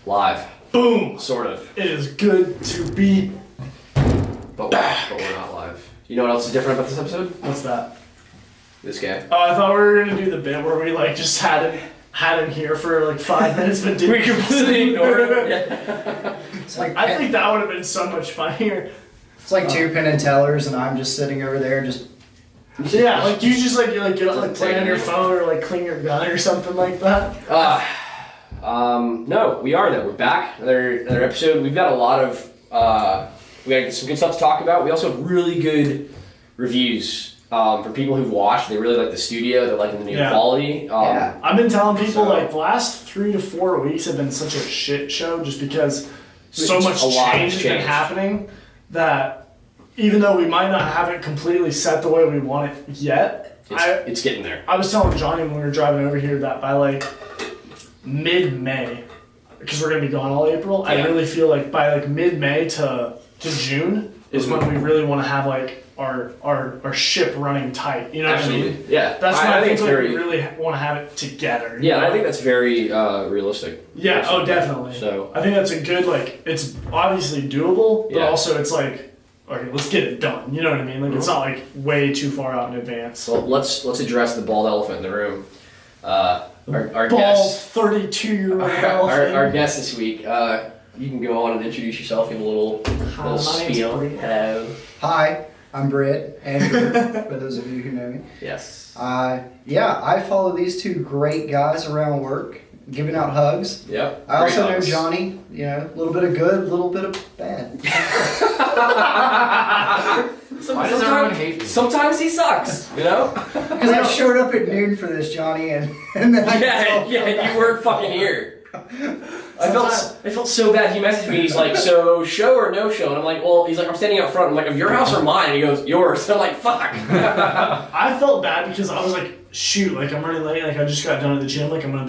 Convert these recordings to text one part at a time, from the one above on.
Live. Boom! Sort of. It is good to be But we're not live. You know what else is different about this episode? What's that? This guy. Oh, I thought we were gonna do the bit where we like just had him here for like 5 minutes, but didn't. We completely ignored him. Yeah. It's like I think that would have been so much funnier. It's like two Penn and Tellers, and I'm just sitting over there, just. Yeah, like you just like get up, like play on your phone or like clean your gun or something like that. No, we are though. We're back. Another episode. We've got a lot of we got some good stuff to talk about. We also have really good reviews from people who've watched. They really like the studio. They're liking the new quality. Yeah. I've been telling people like the last 3 to 4 weeks have been such a shit show just because so much change has been happening that even though we might not have it completely set the way we want it yet, it's getting there. I was telling Johnny when we were driving over here that by like mid-May, because we're gonna be gone all April, I really feel like by like mid-May to June is when we really want to have like our ship running tight. You know what I mean? Yeah. That's when I think like we really want to have it together. Yeah, and I think that's very realistic. Yeah. Oh, definitely. So I think that's a good like. It's obviously doable, but also it's like. Okay, let's get it done. You know what I mean? Like it's not like way too far out in advance. Well, let's address the bald elephant in the room. Our bald guest, 32-year-old elephant. Our guest this week. You can go on and introduce yourself. Give a little spiel. Hello. Hi, I'm Britt, Andrew, for those of you who know me. Yes. I follow these two great guys around work, giving out hugs. Yep. I also know Johnny, a little bit of good, a little bit of bad. Why does everyone hate me? Sometimes he sucks, Because I showed up at noon for this, Johnny, and then you weren't fucking here. I felt so bad. He messaged me. He's like, "So show or no show?" And I'm like, "Well," he's like, "I'm standing out front." I'm like, "Of your house or mine?" And he goes, "Yours." And I'm like, "Fuck." I felt bad because I was like, "Shoot, like I'm running late. Like I just got done at the gym. Like I'm gonna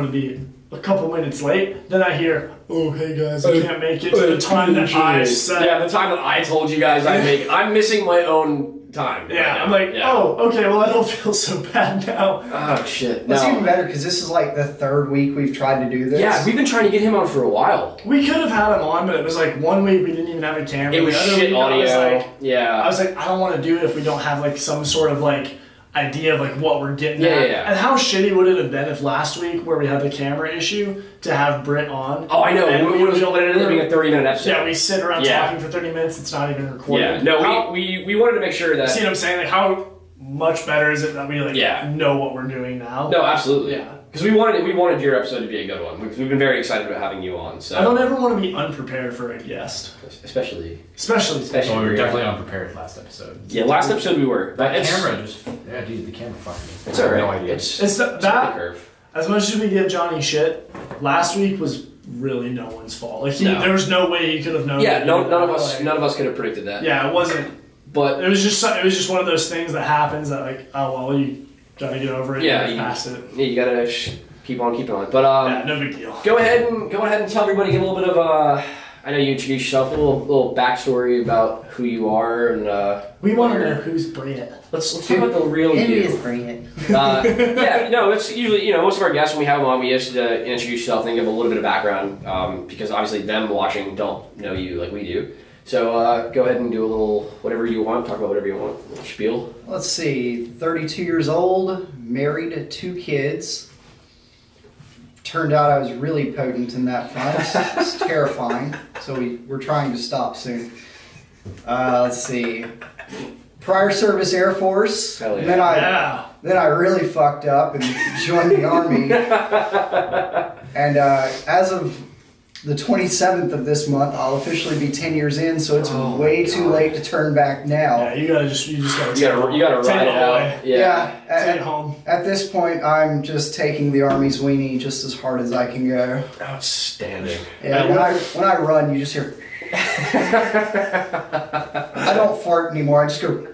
be a couple minutes late." Then I hear, "Oh, hey guys, I can't make it to the time that I said." Yeah, the time that I told you guys I'd make it. I'm missing my own time. Yeah, right I'm like, oh, okay, well I don't feel so bad now. Oh shit. That's even better because this is like the third week we've tried to do this. Yeah, we've been trying to get him on for a while. We could have had him on, but it was like 1 week we didn't even have a camera. It was shit audio. I was like, I don't want to do it if we don't have like some sort of like idea of like what we're getting at. Yeah. And how shitty would it have been if last week where we had the camera issue to have Britt on? Oh, I know. It would have ended up being a 30-minute episode. Yeah, we sit around talking for 30 minutes. It's not even recorded. Yeah. No, we wanted to make sure that. See what I'm saying? Like how much better is it that we know what we're doing now? No, absolutely. Yeah. Because we wanted your episode to be a good one. We've been very excited about having you on. So I don't ever want to be unprepared for a guest. Especially. Well, we were definitely unprepared last episode. Yeah, last episode we were. The camera fucking me. It's alright. No idea. It's that curve. As much as we give Johnny shit, last week was really no one's fault. Like there was no way he could have known. Yeah, none of us could have predicted that. Yeah, it wasn't. But it was just one of those things that happens that like, oh well, you gotta get over it. Yeah, you past it. Yeah, you gotta keep on keeping on. But no big deal. Go ahead and tell everybody, give a little bit of I know you introduced yourself, a little backstory about who you are, and we want to know who's Britt. Let's talk about the real you. Who is Britt? It's usually most of our guests when we have them on, we ask you to introduce yourself and give a little bit of background, because obviously them watching don't know you like we do. So go ahead and do a little whatever you want. Talk about whatever you want. Spiel. Let's see. 32 years old, married to 2 kids. Turned out I was really potent in that front. It's terrifying. So we're trying to stop soon. Let's see. Prior service Air Force. Hell yeah. Then I really fucked up and joined the Army. And as of the 27th of this month, I'll officially be 10 years in, so it's way too late to turn back now. Yeah, you gotta ride it out. Take it home. At this point, I'm just taking the Army's weenie just as hard as I can go. Outstanding. Yeah, when I run, you just hear. I don't fart anymore. I just go.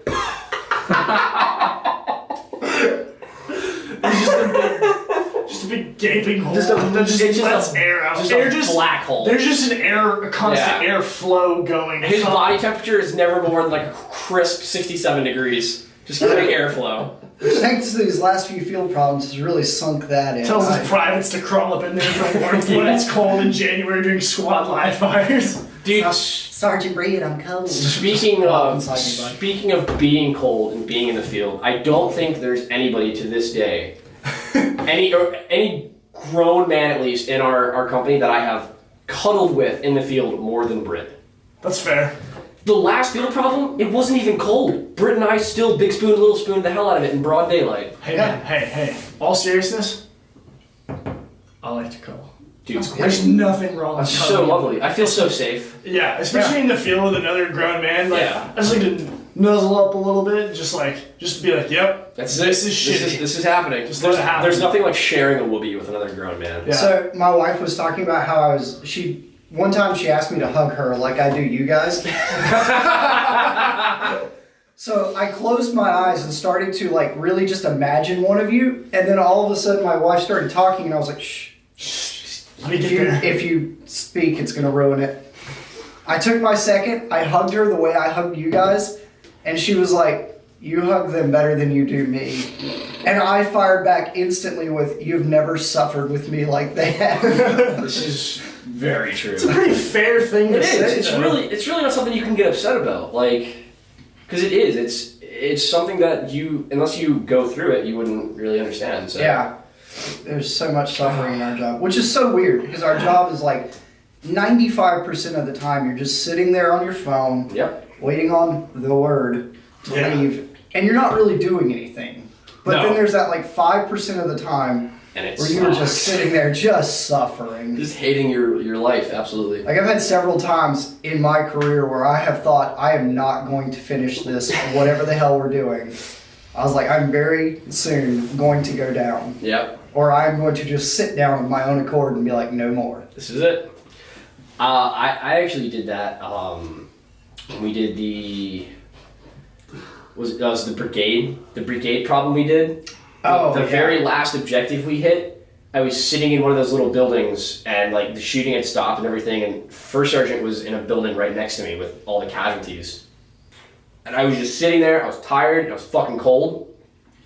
Just a big gaping hole. Just lets air out. Just a black hole. There's just a constant air flow going. His body temperature is never more than like a crisp 67 degrees. Just getting airflow. Thanks to these last few field problems, has really sunk that in. Tells his privates to crawl up in there for warmth when it's cold in January during squad live fires. Dude, Sergeant Britt, I'm cold. speaking of being cold and being in the field, I don't think there's anybody to this day, any grown man at least in our company that I have cuddled with in the field more than Britt. That's fair. The last field problem, it wasn't even cold. Britt and I still big spoon, little spoon the hell out of it in broad daylight. Hey, man, hey. All seriousness, I like to cuddle. Dude, There's nothing wrong with that's cuddling. so lovely. I feel so safe. Yeah, especially in the field with another grown man. Like, Yeah. I just like to nuzzle up a little bit, just to be like, yep, That's this it. is shitty. This is happening. Just let it happen. There's nothing like sharing a whoopee with another grown man. Yeah. So my wife was talking about how one time she asked me to hug her like I do you guys. So I closed my eyes and started to like really just imagine one of you, and then all of a sudden my wife started talking, and I was like, shh. Let me get there. If you speak, it's gonna ruin it. I took my second, I hugged her the way I hugged you guys, and she was like, you hug them better than you do me. And I fired back instantly with, you've never suffered with me like they have. This is very true. It's a pretty fair thing to It say. is. It's really not something you can get upset about. Like, because it is. It's something that you, unless you go through it, you wouldn't really understand. So. Yeah. There's so much suffering in our job, which is so weird because our job is like 95% of the time you're just sitting there on your phone, waiting on the word to leave, and you're not really doing anything. But then there's that like 5% of the time and where you're just sitting there just suffering. Just hating your life, absolutely. Like I've had several times in my career where I have thought I am not going to finish this, whatever the hell we're doing. I was like, I'm very soon going to go down. Yep. Or I'm going to just sit down of my own accord and be like, no more. This is it. I actually did that. We did the brigade problem we did. The very last objective we hit. I was sitting in one of those little buildings, and like the shooting had stopped and everything. And first sergeant was in a building right next to me with all the casualties. And I was just sitting there. I was tired. I was fucking cold.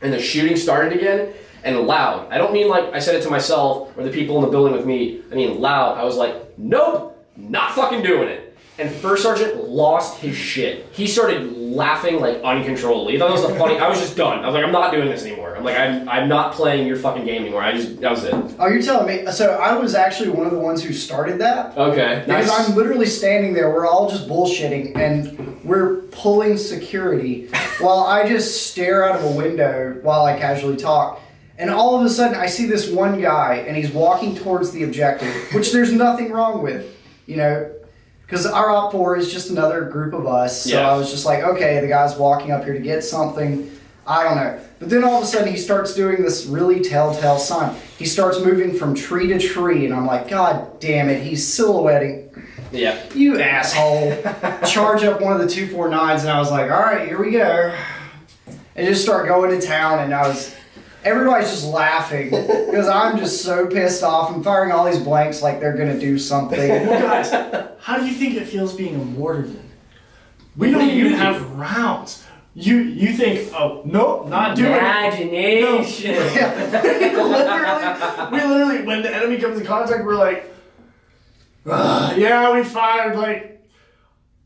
And the shooting started again. And loud. I don't mean like I said it to myself or the people in the building with me. I mean loud. I was like, nope, not fucking doing it. And first sergeant lost his shit. He started laughing like uncontrollably. He thought it was the funny. I was just done. I was like, I'm not doing this anymore. I'm like, I'm not playing your fucking game anymore. That was it. Oh, you're telling me? So I was actually one of the ones who started that. Okay. Because Nice. I'm literally standing there. We're all just bullshitting, and we're pulling security while I just stare out of a window while I casually talk. And all of a sudden, I see this one guy, and he's walking towards the objective, which there's nothing wrong with, you know, because our Op 4 is just another group of us. So I was just like, okay, the guy's walking up here to get something. I don't know. But then all of a sudden, he starts doing this really telltale sign. He starts moving from tree to tree, and I'm like, God damn it, he's silhouetting. Yeah. You asshole. Charge up one of the 249s, and I was like, all right, here we go. And just start going to town, and everybody's just laughing because I'm just so pissed off. I'm firing all these blanks like they're going to do something. Well, guys, how do you think it feels being a warden? We don't even have rounds. You think, oh, nope, not doing it. Imagination. No. we literally, when the enemy comes in contact, we're like, yeah, we fired like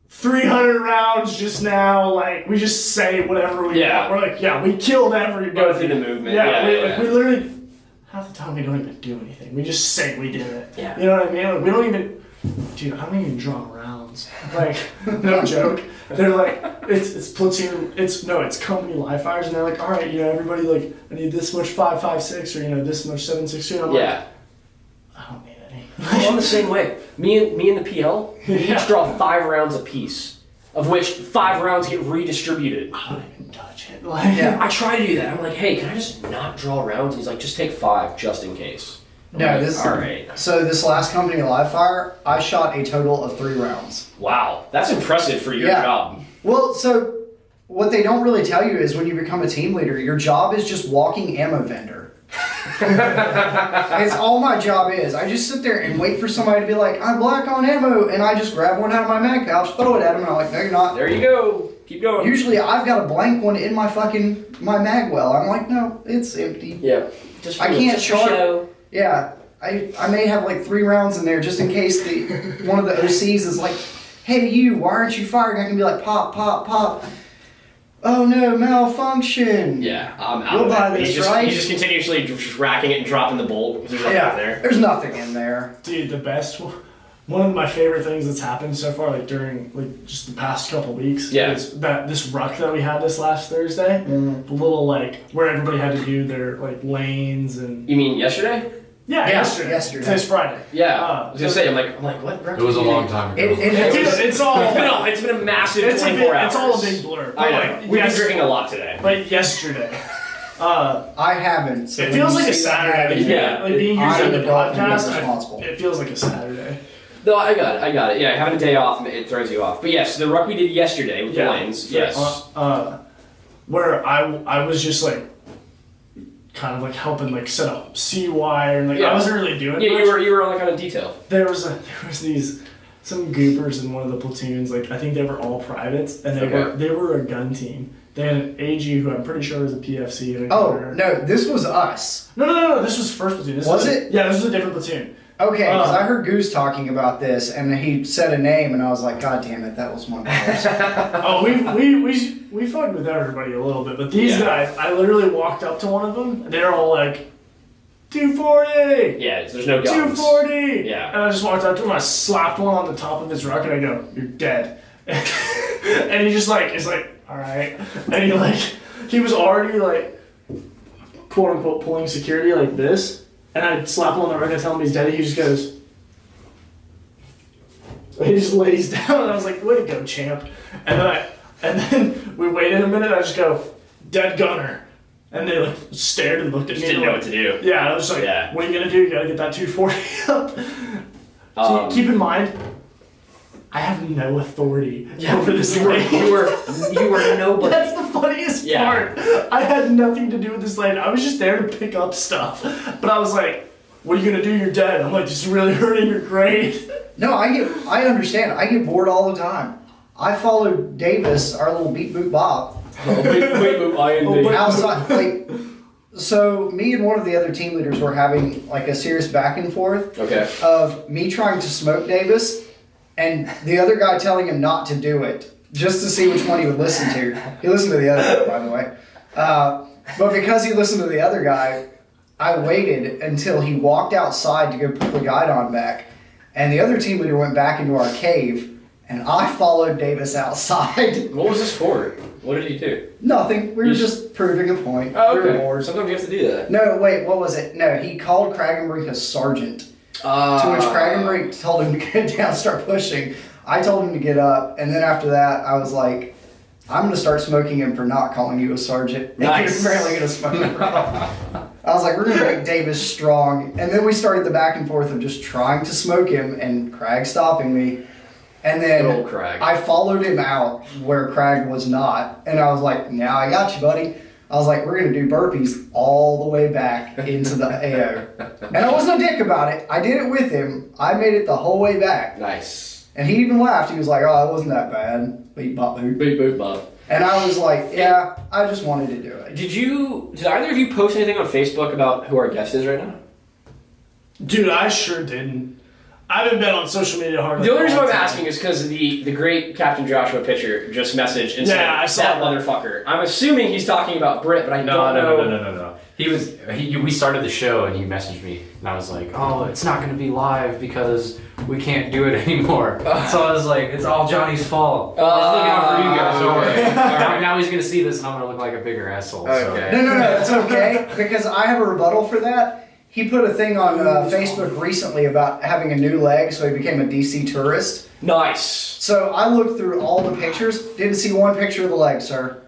300 rounds just now. Like, we just say whatever we want. We're like, yeah, we killed everybody. Go through the movement. We literally, half the time we don't even do anything. We just say we did it. Yeah. You know what I mean? Like, we don't even, dude, I don't even draw rounds. Like, no joke. They're like, it's platoon, it's company live fires, and they're like, all right, you know, everybody, like, I need this much 5.56 or, you know, this much 7.62. And I'm like, I don't need any. I'm the same way. Me and the PL, we each draw 5 rounds apiece, of which 5 rounds get redistributed. I don't even touch it. Like, I try to do that. I'm like, hey, can I just not draw rounds? And he's like, just take 5 just in case. No, Alright. So this last company live fire, I shot a total of 3 rounds. Wow, that's impressive for your job. Well, so what they don't really tell you is when you become a team leader, your job is just walking ammo vendor. It's all my job is. I just sit there and wait for somebody to be like, I'm black on ammo, and I just grab one out of my mag pouch, throw it at them, and I'm like, no, you're not. There you go. Keep going. Usually I've got a blank one in my magwell. I'm like, no, it's empty. Yeah. Just I can't just for charge. show. Yeah, I may have like 3 rounds in there just in case one of the OCs is like, hey you, why aren't you firing? I can be like, pop, pop, pop. Oh no, malfunction. Yeah, I'm out You'll of buy it. this, He's right? just continuously just racking it and dropping the bolt. There's nothing in there. There's nothing in there. Dude, the best one of my favorite things that's happened so far, like during like just the past couple weeks, is that this ruck that we had this last Thursday, the little like where everybody had to do their like lanes and. You mean yesterday? Yeah, yesterday. Today's Friday. Yeah, I was gonna say, I'm like, what? It was a long time ago. It's all. It's been a massive 24 hours. It's all a big blur. I know. We've been drinking a lot today. But yesterday. I haven't. So it feels like a Saturday. Yeah. Like being used on the podcast, responsible. it feels like a Saturday. No, I got it. Yeah, having a day off, it throws you off. But yes, the ruck we did yesterday with the lanes. Yes. Where I was just like, kind of like helping like set up C-wire and like I wasn't really doing much. You were like on a detail. There was some goopers in one of the platoons, like I think they were all privates, and they were a gun team. They had an AG who I'm pretty sure was a PFC. And no, this was us. No, this was first platoon. Was it? Yeah, this was a different platoon. Okay, because I heard Goose talking about this, and he said a name, and I was like, God damn it, that was one of ours. We fucked with everybody a little bit, but these guys, I literally walked up to one of them, and they're all like, 240! Yeah, there's no guns. 240! Yeah. And I just walked up to him, I slapped one on the top of his ruck, and I go, you're dead. And he just like, is like, alright. And he was already like, quote unquote, pulling security like this. And I slap him on the ruck and tell him he's dead. He just goes, he just lays down. And I was like, way to go, champ. And then we waited a minute. And I just go, dead gunner. And they like stared and looked at me. Didn't know what to do. Yeah, I was just like, what are you gonna do? You gotta get that 240 up. So keep in mind, I have no authority over this lane. You were nobody. That's the funniest part. I had nothing to do with this lane. I was just there to pick up stuff. But I was like, what are you gonna do? You're dead. I'm like, this is really hurting your grade. No, I understand. I get bored all the time. I followed Davis, our little beat boot bop. Outside, like, so me and one of the other team leaders were having like a serious back and forth of me trying to smoke Davis and the other guy telling him not to do it just to see which one he would listen to. He listened to the other guy, by the way. But because he listened to the other guy, I waited until he walked outside to go put the guidon back, and the other team leader went back into our cave, and I followed Davis outside. What was this for? What did he do? Nothing. We were just proving a point. Oh, We okay. were bored. Sometimes you have to do that. No, wait, what was it? No, he called Kragenbrink a sergeant. To which Kragenbrink told him to get down, start pushing. I told him to get up, and then after that, I was like, I'm going to start smoking him for not calling you a sergeant. Nice. You're apparently going to smoke him for calling. I was like, we're going to make Davis strong. And then we started the back and forth of just trying to smoke him and Crag stopping me. And then Good old Crag. I followed him out where Crag was not. And I was like, now I got you, buddy. I was like, we're going to do burpees all the way back into the AO. And I wasn't a dick about it. I did it with him. I made it the whole way back. Nice. And he even laughed. He was like, oh, it wasn't that bad. Beep, bop, boop. Beep, boop, bob. And I was like, yeah, I just wanted to do it. Did either of you post anything on Facebook about who our guest is right now? Dude, I sure didn't. I haven't been on social media hardly. The only reason why I'm asking is because the great Captain Joshua Pitcher just messaged and said, I saw that motherfucker. I'm assuming he's talking about Britt, but I don't know. No. We started the show and he messaged me and I was like, oh, it's not going to be live because we can't do it anymore. So I was like, it's all Johnny's fault. I was looking out for you guys. Okay. Now he's going to see this and I'm going to look like a bigger asshole. Okay. No, it's okay, because I have a rebuttal for that. He put a thing on Facebook recently about having a new leg, so he became a DC tourist. Nice. So I looked through all the pictures, didn't see one picture of the leg, sir.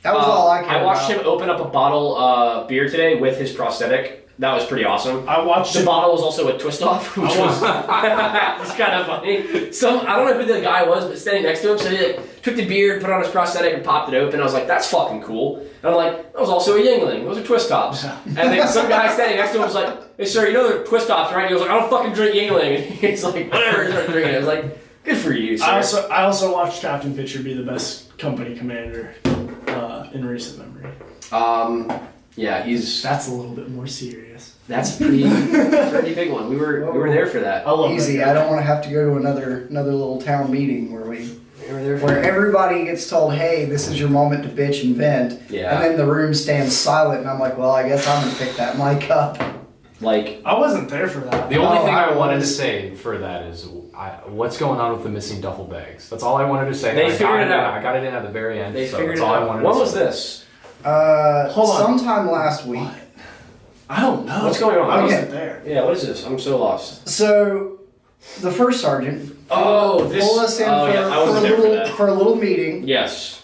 That was all I cared I watched about. him open up a bottle of beer today with his prosthetic. That was pretty awesome. I watched The bottle was also a twist off, which was it's kind of funny. I don't know who the guy was, but standing next to him, so he like, took the beer, put it on his prosthetic, and popped it open. I was like, that's fucking cool. And I'm like, that was also a Yingling. Those are twist tops. And then some guy standing next to him was like, hey sir, you know they're twist tops, right? He was like, I don't fucking drink Yingling. And he's like, whatever, he started drinking it. I was like, Good for you, sir. I also watched Captain Pitcher be the best company commander in recent memory. Yeah, That's a little bit more serious. That's a pretty big one. We were there for that. I love Easy. that. I don't want to have to go to another little town meeting where We were there for where that. everybody gets told, "Hey, this is your moment to bitch and vent," Yeah. and then the room stands silent, and I'm like, "Well, I guess I'm gonna pick that mic up." Like, I wasn't there for that. The only Oh, thing I I wanted to was. say for that is, what's going on with the missing duffel bags? That's all I wanted to say. They I figured got it out. I got it in at the very end. they so figured that's it all I out. wanted When to was say. this? Hold on. Sometime last week. What? I don't know. What's going on? I Okay. wasn't there. Yeah, what is this? I'm so lost. So, the first sergeant Oh, this. pulled us in oh, yeah, I wasn't there for that. for a little meeting. Yes.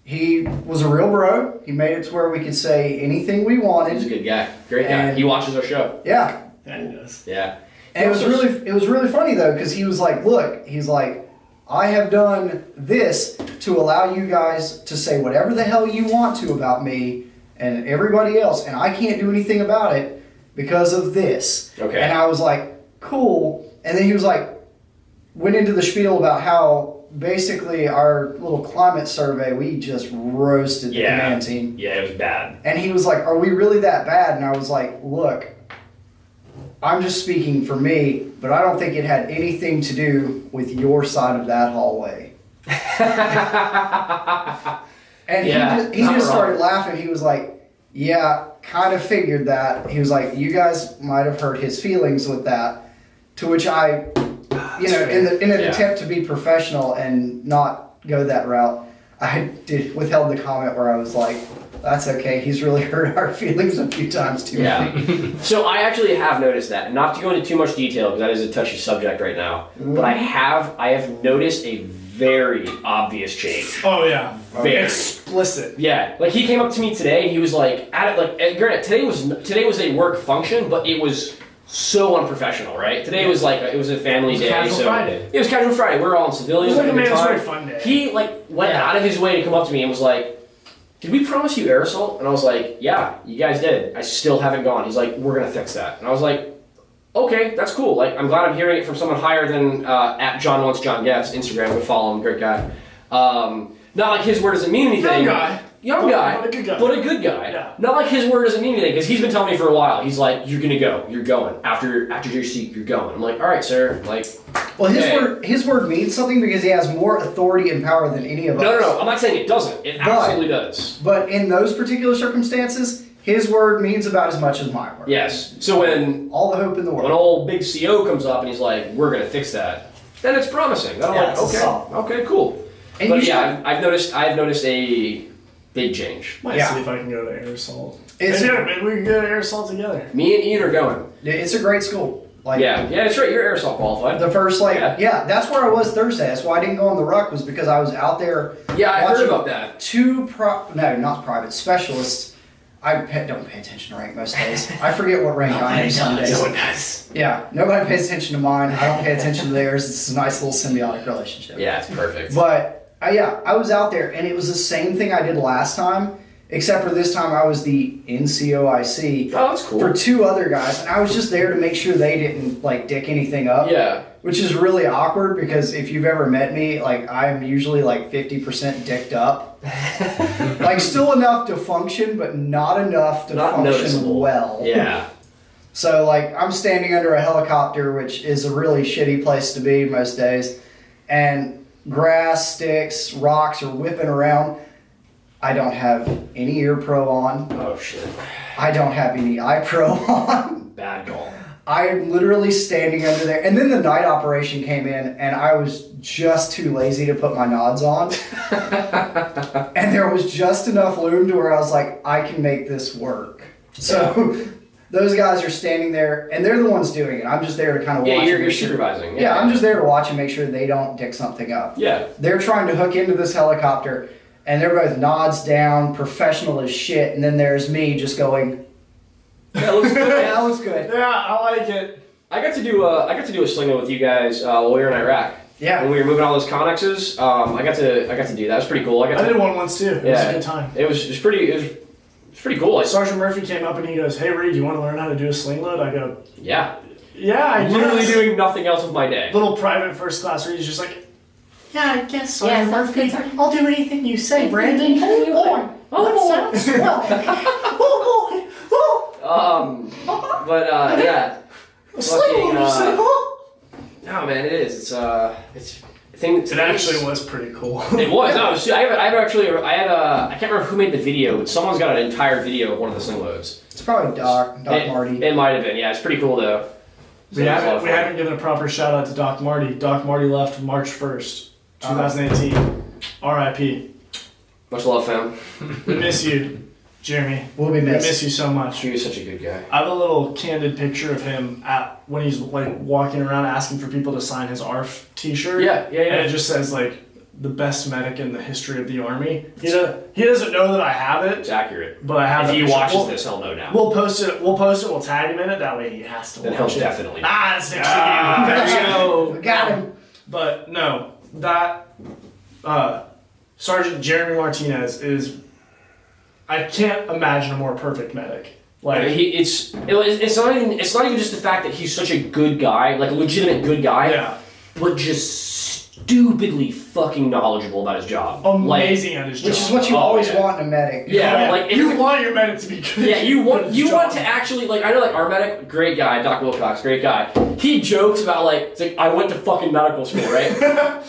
He was a real bro. He made it to where we could say anything we He's a wanted. good guy. Great guy. And- He watches our show. Yeah. Yeah, he does. Yeah. And it was really funny though, because he was like, "Look, he's like, I have done this to allow you guys to say whatever the hell you want to about me and everybody else, and I can't do anything about it because of this." Okay. And I was like, "Cool." And then he was like, went into the spiel about how basically our little climate survey, we just roasted the Yeah. command team. Yeah, it was bad. And he was like, "Are we really that bad?" And I was like, "Look, I'm just speaking for me, but I don't think it had anything to do with your side of that hallway." And Yeah, he not just wrong. started laughing. He was like, "Yeah, kind of figured that." He was like, "You guys might have hurt his feelings with that." To which I, you know, in an Yeah. attempt to be professional and not go that route, I withheld the comment where I was like, "That's okay. He's really hurt our feelings a few times too." Yeah. So I actually have noticed that. Not to go into too much detail because that is a touchy subject right now. But I have noticed a very obvious change. Oh yeah. Very. Explicit. Yeah, like he came up to me today. He was like, at it, like, granted, today was a work function, but it was so unprofessional, right? Today was like it was a family day, Casual so Friday. it was casual Friday. We were all in civilians. It was like a having good time. mandatory fun day. He like went out of his way to come up to me and was like, "Did we promise you aerosol?" And I was like, "Yeah, you guys did. I still haven't gone." He's like, "We're gonna fix that." And I was like, "Okay, that's cool. Like, I'm glad I'm hearing it from someone higher than at John Wants John Gets Instagram. Go follow him, great guy. Not like his word doesn't mean anything. Young guy, But a good guy. but a good guy. Yeah. Not like his word doesn't mean anything because he's been telling me for a while. He's like, "You're gonna go. You're going after your seat. You're going." I'm like, "All right, sir." Like, Well, okay. his word means something because he has more authority and power than any of us. No. I'm not saying it doesn't. It But- absolutely does. But in those particular circumstances, his word means about as much as my word. Yes. So when All the hope in the an world. old big CO comes up and he's like, "We're gonna fix that," then it's promising. Then I'm Yeah, like, it's a "Okay, solid. okay, cool." And But you yeah, I've noticed a big change. Might Yeah. see if I can go to Aerosol. It's- Maybe we can go to Aerosol together. Me and Ian are going. It's a great school. Like Yeah, that's right. You're aerosol qualified. the first Yeah. that's where I was Thursday. That's why I didn't go on the ruck was because I was out there. Yeah, I heard watching about that. not private specialists. I don't pay attention to rank most days. I forget what rank I am some days. does. Yeah, nobody pays attention to mine. I don't pay attention to theirs. It's a nice little symbiotic relationship. Yeah, it's perfect. But I was out there, and it was the same thing I did last time, except for this time I was the NCOIC Oh, that's cool. for two other guys, and I was just there to make sure they didn't like dick anything up. Yeah. Which is really awkward because if you've ever met me, like I'm usually like 50% dicked up. Like still enough to function, but not enough to Not function noticeable. well. Yeah. So like I'm standing under a helicopter, which is a really shitty place to be most days, and grass, sticks, rocks are whipping around. I don't have any ear pro on. Oh shit. I don't have any eye pro on. Bad call. I am literally standing under there. And then the night operation came in, and I was just too lazy to put my nods on. And there was just enough loom to where I was like, I can make this work. So those guys are standing there, and they're the ones doing it. I'm just there to kind of Yeah, watch. you're and make sure- supervising. Yeah, I'm just there to watch and make sure they don't dick something up. Yeah. They're trying to hook into this helicopter, and they're both nods down, professional as shit. And then there's me just going, That looks good. yeah, that was good. Yeah, I like it. I got to do a sling with you guys while we were in Iraq. Yeah. When we were moving all those Connexes, I got to do that. It was pretty cool. I did one once too. It was Yeah. a good time. It was pretty cool. Sergeant Murphy came up and he goes, "Hey Reed, you want to learn how to do a sling load?" I go, Yeah. Yeah, I literally guess. doing nothing else with my day. Little private first class where he's just like, yeah, I guess so. Yeah, sounds good, sir. I'll do anything you say, Brandon. Oh, boy. Oh, That sounds well. oh, boy. Oh. But yeah. Slow, Fucking, you say, oh. No, man, it is. It's I think It actually was pretty cool. It was. No, I can't remember who made the video, but someone's got an entire video of one of the sling loads. It's probably Doc Marty. It might have been. Yeah, it's pretty cool though. So We it was a lot of haven't, we fun. haven't given a proper shout out to Doc Marty. Doc Marty left March 1st, 2018. R.I.P. Much love, fam. We miss you, Jeremy. We'll be We missed. miss you so much. He was such a good guy. I have a little candid picture of him when he's like walking around asking for people to sign his ARF T-shirt. Yeah. And it just says like the best medic in the history of the army. He doesn't know that I have It's it, accurate. but I have. If that he picture. watches We'll- this, he'll know now. We'll post it. We'll tag him in it. That way he has to Then he'll watch it. definitely know. Ah, it's next to you. There you go. We got him. But no, that Sergeant Jeremy Martinez is. I can't imagine a more perfect medic. Like It's not even just the fact that he's such a good guy, like a legitimate good guy, yeah, but just stupidly fucking knowledgeable about his job. amazing at his job. Which is what you Oh, always yeah. want in a medic. Yeah, like if you want your medic to be good. Yeah, you good want at his you want job. to actually like I know like our medic, great guy, Doc Wilcox, great guy. He jokes about like it's like I went to fucking medical school, right?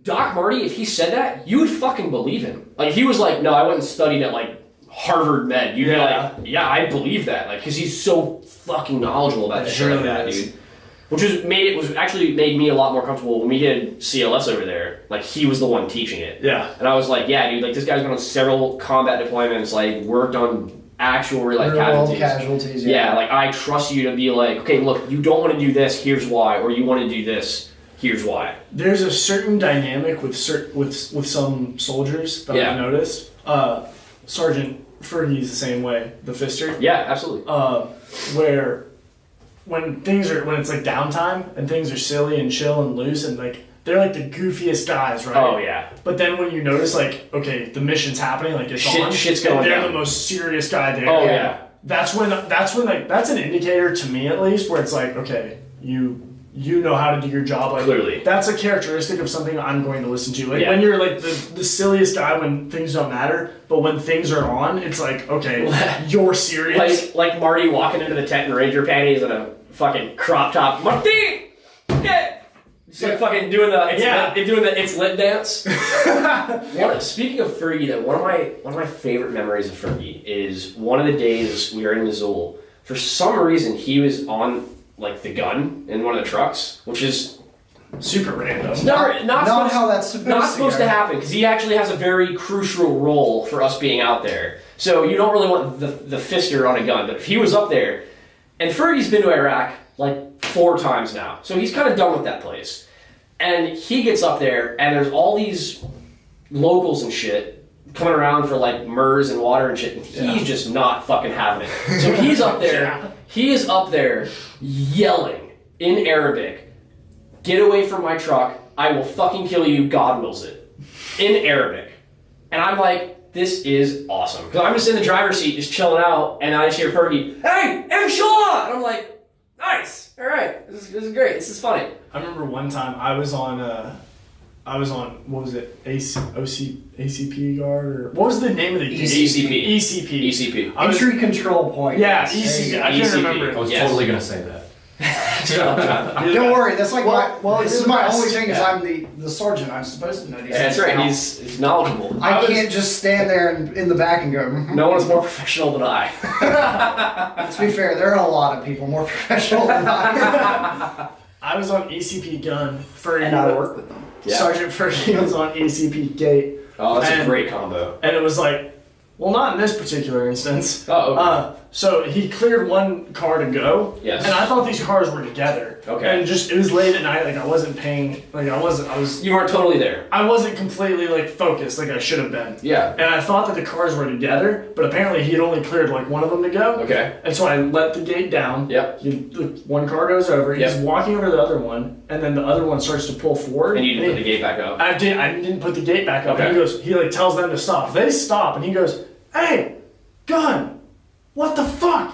Doc Marty, if he said that, you would fucking believe him. Like if he was like, no, I went and studied at like Harvard Med, you'd Yeah. be like, yeah, I believe that, like because he's so fucking knowledgeable about It shit like really that, is. dude. Which actually made me a lot more comfortable when we did CLS over there. Like he was the one teaching it. Yeah. And I was like, yeah, dude, like this guy's been on several combat deployments, like worked on actual real life Real world casualties. casualties. Yeah, like I trust you to be like, okay, look, you don't want to do this, here's why, or you want to do this, here's why. There's a certain dynamic with some soldiers that Yeah. I've noticed. Sergeant Fergie's the same way. The Fister. Yeah, absolutely. Where when it's like downtime and things are silly and chill and loose and like they're like the goofiest guys, right? Oh yeah. But then when you notice like, okay, the mission's happening, like it's Shit's on, going and they're down. the most serious guy there. Oh yeah. That's when like that's an indicator to me at least where it's like, okay, you know how to do your job. Like Clearly. that's a characteristic of something I'm going to listen to. Like Yeah. when you're like the silliest guy when things don't matter, but when things are on, it's like, okay, you're serious. Like Marty walking into the tent in Ranger panties and a fucking crop top. Marty! Yeah! Just like fucking doing the it's lit dance. Speaking of Fergie though, one of my favorite memories of Fergie is one of the days we were in Missoula. For some reason he was on like the gun in one of the trucks, which is Super random. not how that's supposed not supposed to go. happen because he actually has a very crucial role for us being out there. So you don't really want the fister on a gun, but if he was up there, and Fergie's been to Iraq like 4 times now, so he's kind of done with that place. And he gets up there, and there's all these locals and shit coming around for like MERS and water and shit, and he's just not fucking having it. So he's up there. Yeah. He is up there yelling in Arabic, "Get away from my truck, I will fucking kill you, God wills it." In Arabic. And I'm like, this is awesome. Because I'm just in the driver's seat, just chilling out, and I just hear Fergie, "Hey, inshallah!" And I'm like, nice, alright, this is great, this is funny. I remember one time I was on what was it, ACP guard, or what was the name of the ECP. ECP. ECP. I was- Entry control point. Yeah, There you ECP. go. I can't ECP. remember. I was Yes. totally gonna say that. Don't worry, that's like Well, this you're is the my best. only thing is Yeah. I'm the sergeant. I'm supposed to know these That's things. right, now. he's knowledgeable. I I was- can't just stand there and in the back and go. "Mhm." No one's more professional than I. To be fair, there are a lot of people more professional than I. I was on ECP gun. Fergie, And I work with them. Yeah. Sergeant Fergie was on ECP gate, Oh, that's a And- great combo. and it was like, well, not in this particular instance. Oh, okay. So he cleared one car to go, Yes. and I thought these cars were together. Okay. And just it was late at night, like I wasn't paying, like I was You weren't totally there. I wasn't completely like focused like I should have been. Yeah. And I thought that the cars were together, but apparently he had only cleared like one of them to go. Okay. And so I let the gate down. Yep. One car goes over. He's Yep. walking over to the other one, and then the other one starts to pull forward. And you didn't put the gate back up. I didn't put the gate back up. Okay. And he like tells them to stop. They stop, and he goes, "Hey, gun, what the fuck?"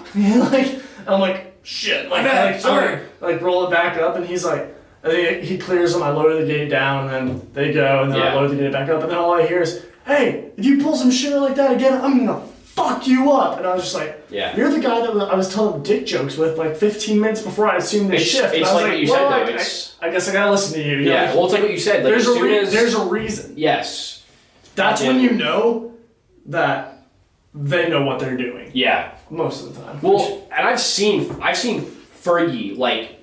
I'm like, shit. Like, sorry. like roll it back up, and he's like, I think he clears them. I lower the gate down, and then they go, and then I lower the gate back up, and then all I hear is, "Hey, if you pull some shit like that again, I'm gonna fuck you up." And I was just like, you're the guy that I was telling dick jokes with like 15 minutes before I assumed this shift. It's like what you said, though. I guess I gotta listen to you. Yeah, well, it's like what you said. Like, there's a reason. Yes. That's when you know that they know what they're doing. Yeah. Most of the time. Well, and I've seen Fergie, like,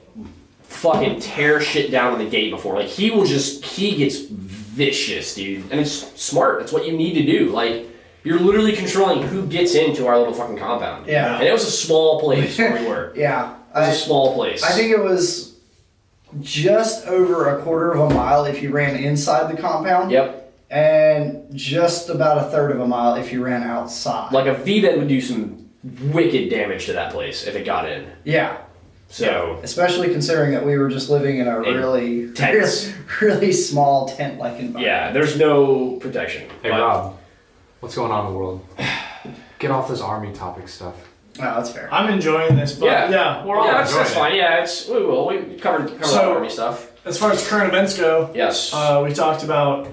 fucking tear shit down on the gate before. Like, he gets vicious, dude. And it's smart. That's what you need to do. Like, you're literally controlling who gets into our little fucking compound. Yeah. And it was a small place where we were. Yeah. It was a small place. I think it was just over a quarter of a mile if you ran inside the compound. Yep. And just about a third of a mile if you ran outside. Like, a V-bed would do some wicked damage to that place if it got in. Yeah. So. Especially considering that we were just living in a really small tent-like environment. Yeah, there's no protection. Hey, Rob, what's going on in the world? Get off this army topic stuff. Oh, that's fair. I'm enjoying this, but we're all that's fine. Yeah, we covered the army stuff. As far as current events go, yes, we talked about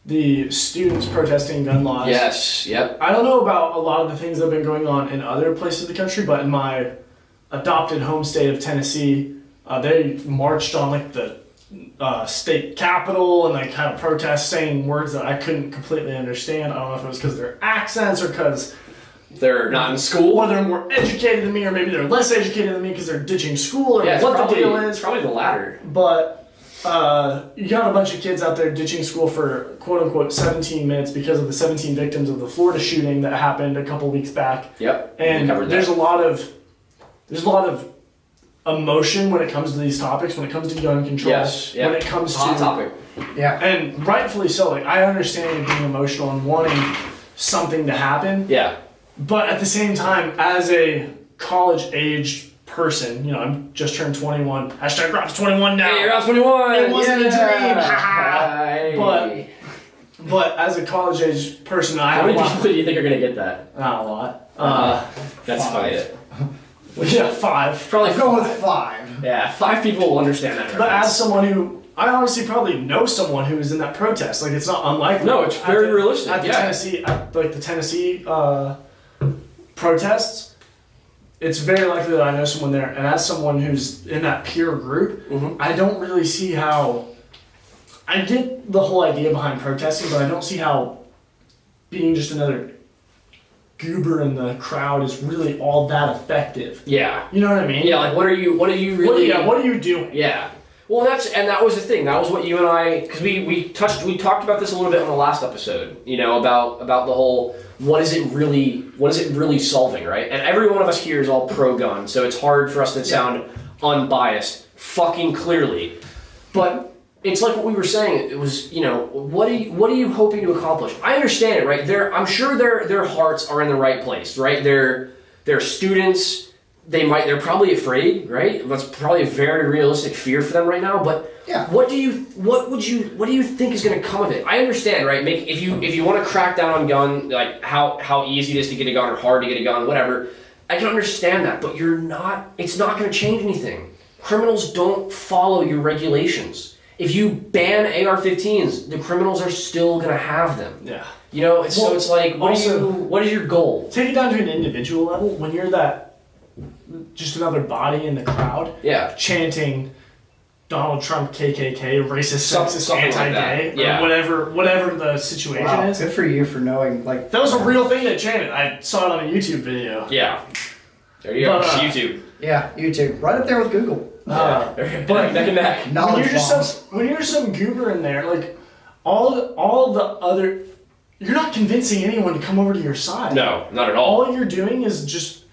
the students protesting gun laws. Yes, yep. I don't know about a lot of the things that have been going on in other places of the country, but in my adopted home state of Tennessee, they marched on like the state capitol and like kind of protest saying words that I couldn't completely understand. I don't know if it was because of their accents or because they're not in school, or they're more educated than me, or maybe they're less educated than me because they're ditching school, or what the deal is. It's probably the latter. But you got a bunch of kids out there ditching school for quote-unquote 17 minutes because of the 17 victims of the Florida shooting that happened a couple weeks back. Yep. And there's a lot of emotion when it comes to these topics, when it comes to gun control. Yes. Yep. When it comes to hot topic. Yeah. And rightfully so. Like, I understand being emotional and wanting something to happen. Yeah. But at the same time, as a college-aged person, you know, I'm just turned 21. Hashtag Rob's 21 now. Hey, Rob's 21. It wasn't a dream. Hey. But as a college-age person, I have How many people do you think are gonna get that? Not a lot. That's funny. Yeah, 5. Probably Go with 5. Yeah, 5 people will understand that. But as someone who, I honestly probably know someone who is in that protest. Like, it's not unlikely. No, it's very realistic. At the Tennessee protests, it's very likely that I know someone there. And as someone who's in that peer group, I don't really see how. I get the whole idea behind protesting, but I don't see how being just another goober in the crowd is really all that effective. Yeah. You know what I mean? Yeah, like what are you really... What are you doing? Yeah. Well, that was the thing. That was what you and I... Because we talked about this a little bit on the last episode, you know, about the whole... What is it really solving, right? And every one of us here is all pro-gun, so it's hard for us to sound unbiased, fucking clearly. But... It's like what we were saying. It was, you know, what are you hoping to accomplish? I understand it, right? I'm sure their hearts are in the right place, right? They're students. They're probably afraid, right? That's probably a very realistic fear for them right now. But yeah. What do you think is going to come of it? I understand, right? If you want to crack down on gun, like how easy it is to get a gun or hard to get a gun, whatever. I can understand that, but it's not going to change anything. Criminals don't follow your regulations. If you ban AR-15s, the criminals are still going to have them. Yeah. You know, so it's like, what is your goal? Take it down to an individual level. When you're just another body in the crowd, chanting Donald Trump, KKK, racist, sexist, anti-gay, or whatever the situation is. Good for you for knowing. Like that was a real thing they chanted. I saw it on a YouTube video. Yeah. There you go. YouTube. Yeah, YouTube. Right up there with Google. But neck and neck. When you're some goober in there, like all the other, you're not convincing anyone to come over to your side. No, not at all. All you're doing is just,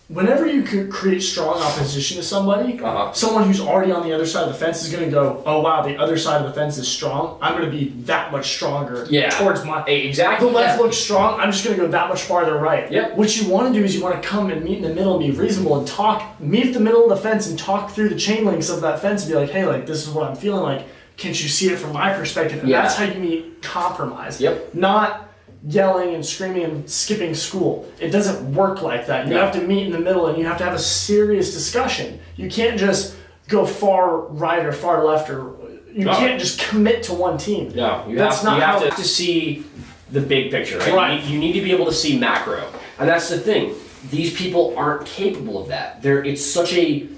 whenever you can create strong opposition to somebody, someone who's already on the other side of the fence is going to go, oh wow, the other side of the fence is strong. I'm going to be that much stronger towards my... Exactly. The left looks strong. I'm just going to go that much farther right. Yep. What you want to do is you want to come and meet in the middle and be reasonable and meet at the middle of the fence and talk through the chain links of that fence and be like, hey, like, this is what I'm feeling like. Can't you see it from my perspective? And that's how you meet compromise. Yep. Not yelling and screaming and skipping school. It doesn't work like that. You have to meet in the middle and you have to have a serious discussion. You can't just go far right or far left, or you can't just commit to one team. No, you have to see the big picture, right? Right. You need to be able to see macro, and that's the thing. These people aren't capable of that. It's such a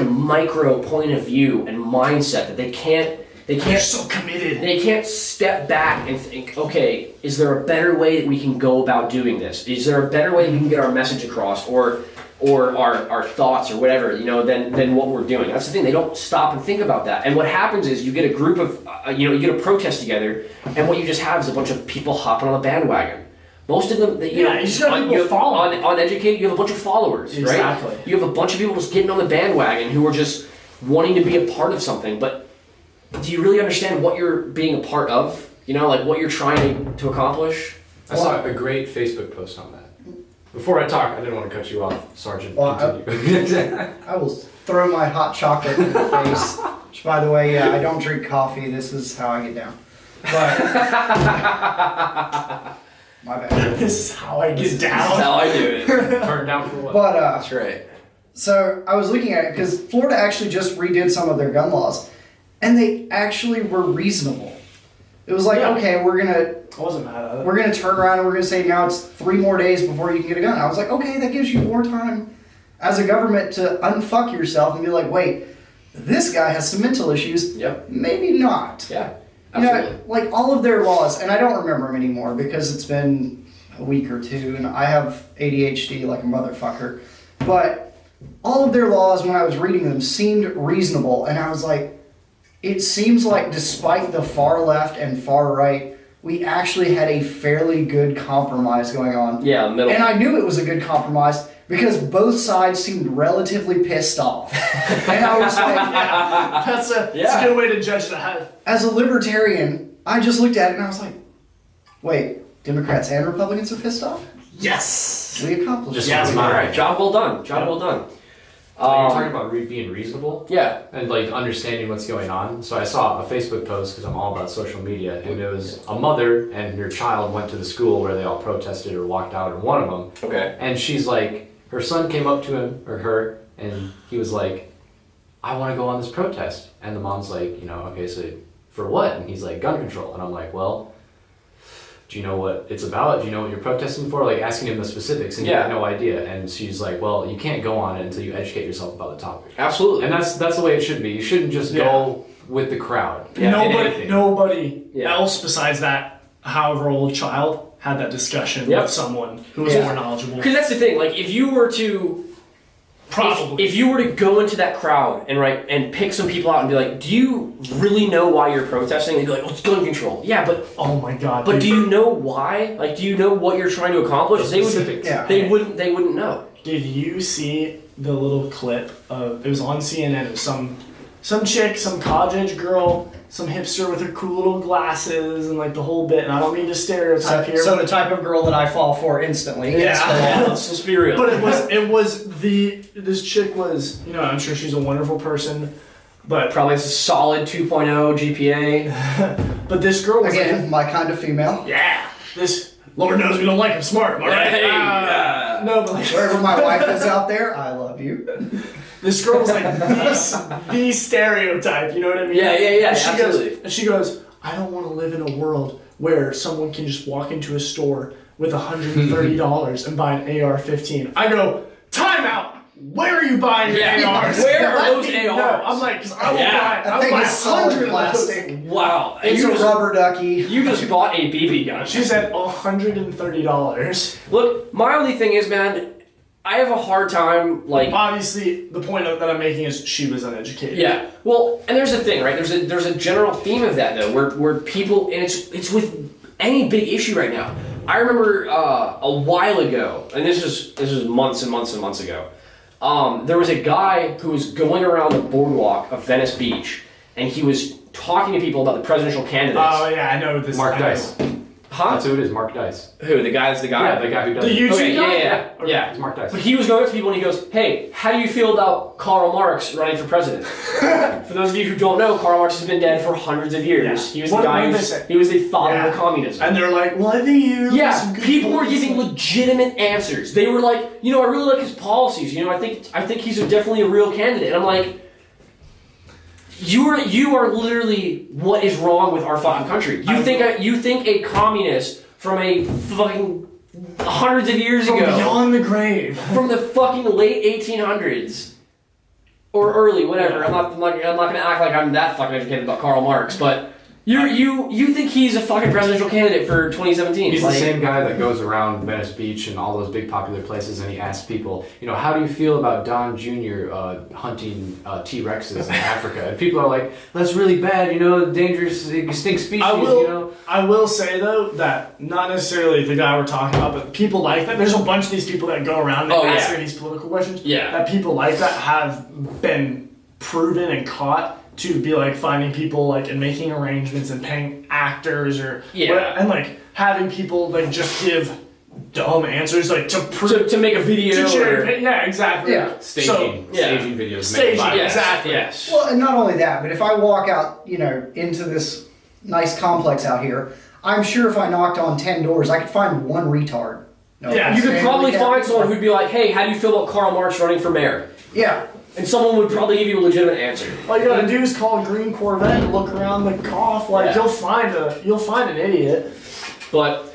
micro point of view and mindset that they can't. They're so committed. They can't step back and think, okay, is there a better way that we can go about doing this? Is there a better way that we can get our message across, or our thoughts, or whatever, than what we're doing? That's the thing. They don't stop and think about that. And what happens is you get a group of, you get a protest together, and what you just have is a bunch of people hopping on the bandwagon. Most of them, you just got people following. On Educate, you have a bunch of followers, exactly. Right? You have a bunch of people just getting on the bandwagon who are just wanting to be a part of something, but do you really understand what you're being a part of? Like what you're trying to accomplish? I saw a great Facebook post on that. Before I talk, I didn't want to cut you off, Sergeant. Continue. I will throw my hot chocolate in your face. Which, by the way, I don't drink coffee. This is how I get down. But my bad. This is how I get down. This is how I do it. Turn down for what? But That's right. so I was looking at it because Florida actually just redid some of their gun laws, and they actually were reasonable. It was like, okay, I wasn't mad at it. we're gonna turn around and we're gonna say now it's 3 more days before you can get a gun. I was like, okay, that gives you more time as a government to unfuck yourself and be like, wait, this guy has some mental issues. Yep. Maybe not. Yeah. Absolutely. Like all of their laws, and I don't remember them anymore because it's been a week or two, and I have ADHD like a motherfucker. But all of their laws, when I was reading them, seemed reasonable, and I was like, it seems like despite the far left and far right, we actually had a fairly good compromise going on. Yeah, middle. And I knew it was a good compromise because both sides seemed relatively pissed off. And I was like, That's a good way to judge that. as a libertarian, I just looked at it and I was like, wait, Democrats and Republicans are pissed off? Yes. We accomplished Just it. one All smile. right. Job well done. Job well done. You're talking about being reasonable? Yeah. And like understanding what's going on. So I saw a Facebook post because I'm all about social media, and it was a mother and her child went to the school where they all protested or walked out, or one of them. Okay. And she's like, her son came up to him or her, and he was like, I want to go on this protest. And the mom's like, okay, so for what? And he's like, gun control. And I'm like, well, do you know what it's about? Do you know what you're protesting for? Like asking him the specifics, and he had no idea. And she's like, well, you can't go on it until you educate yourself about the topic. Absolutely. And that's the way it should be. You shouldn't just go with the crowd. Yeah. Nobody else besides that, however old child, had that discussion with someone who was more knowledgeable. Because that's the thing. Like, if you were to go into that crowd and pick some people out and be like, do you really know why you're protesting? They'd be like, well, it's gun control. Yeah, but oh my god. But do you know why? Like, do you know what you're trying to accomplish? They wouldn't know. Did you see the little clip of, it was on CNN, it was some chick, some college age girl, some hipster with her cool little glasses and like the whole bit, and I don't mean to stereotype here. So the type of girl that I fall for instantly. Let's be real. But this chick was, I'm sure she's a wonderful person, but probably has a solid 2.0 GPA. But this girl was again, my kind of female. Yeah. This Lord knows we don't like him smart, am I right? No, but like, wherever my wife is out there, I love you. This girl was like the stereotype, you know what I mean? Yeah, And she goes, I don't want to live in a world where someone can just walk into a store with $130 and buy an AR-15. I go, time out! Where are you buying your ARs? Where are those ARs? No, I'm like, because I will buy 100 plastic. Wow. It's a rubber ducky. You just bought a BB gun. She said $130. Look, my only thing is, man, I have a hard time, like... Obviously, the point that I'm making is she was uneducated. Yeah. Well, and there's a thing, right? There's a general theme of that, though, where people... And it's with any big issue right now. I remember a while ago, and this was months and months and months ago, there was a guy who was going around the boardwalk of Venice Beach, and he was talking to people about the presidential candidates. Oh, yeah, I know this. Mark Dice. Huh? That's who it is, Mark Dice. Who? The guy that's the guy? Yeah, the guy who does The it. YouTube Okay, guy? yeah. It's Mark Dice. But he was going up to people and he goes, hey, how do you feel about Karl Marx running for president? For those of you who don't know, Karl Marx has been dead for hundreds of years. Yeah. He was What the guy did they who say? he was the father Yeah. of communism. And they're like, well, I think you. Yeah, people were giving legitimate answers. They were like, I really like his policies. I think he's definitely a real candidate. And I'm like, you are literally what is wrong with our fucking country. You think a communist from a fucking hundreds of years From ago, beyond the grave. from the fucking late 1800s or early, whatever. I'm not gonna act like I'm that fucking educated about Karl Marx, but you think he's a fucking presidential candidate for 2017? He's the same guy that goes around Venice Beach and all those big popular places, and he asks people, how do you feel about Don Jr. Hunting T-Rexes in Africa? And people are like, that's really bad, dangerous, extinct species, I will say though that not necessarily the guy we're talking about, but people like that. There's a bunch of these people that go around and answer these political questions. Yeah. That people like that have been proven and caught to be like finding people like and making arrangements and paying actors or and like having people like just give dumb answers like to make a video. Yeah, exactly. Yeah. Staging videos. Staging, Yes, exactly. Yes. Well, and not only that, but if I walk out, into this nice complex out here, I'm sure if I knocked on 10 doors, I could find one retard. No, Yeah, You could offense, probably family, find someone who'd be like, hey, how do you feel about Karl Marx running for mayor? Yeah. And someone would probably give you a legitimate answer. All you gotta do is call a green Corvette and look around the cough. Like you'll find an idiot. But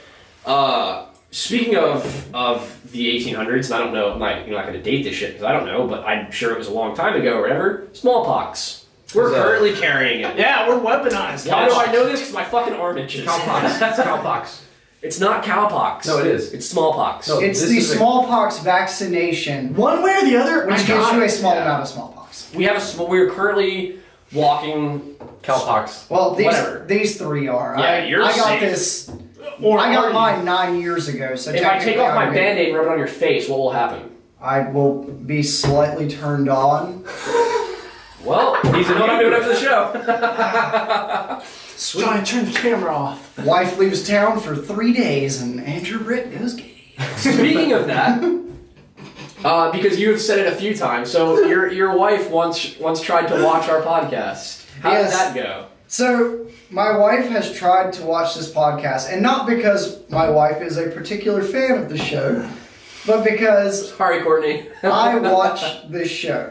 speaking of the 1800s, and I don't know, you're not going to date this shit because I don't know, but I'm sure it was a long time ago or whatever. Smallpox. We're currently carrying it. Yeah, we're weaponized. How do I know this? Because my fucking arm itches. Cowpox. That's cowpox. It's not cowpox. No, it is. It's smallpox. No. It's This the is a- smallpox vaccination, One way or the other, which I gives got you a it. small Yeah. amount of smallpox. We're currently walking. Cowpox. Well, Whatever. these three are. Yeah, you're I got safe. this. Or I are got you? mine 9 years ago. So If I take technically off my I'm good. band-aid and rub it on your face, what will happen? I will be slightly turned on. Well, he's what I'm doing after the show. Johnny, turn the camera off. Wife leaves town for 3 days, and Andrew Britt goes gay. Speaking of that, because you have said it a few times, so your wife once tried to watch our podcast. How Yes. did that go? So, my wife has tried to watch this podcast, and not because my wife is a particular fan of the show, but because Sorry, Courtney. I watch this show.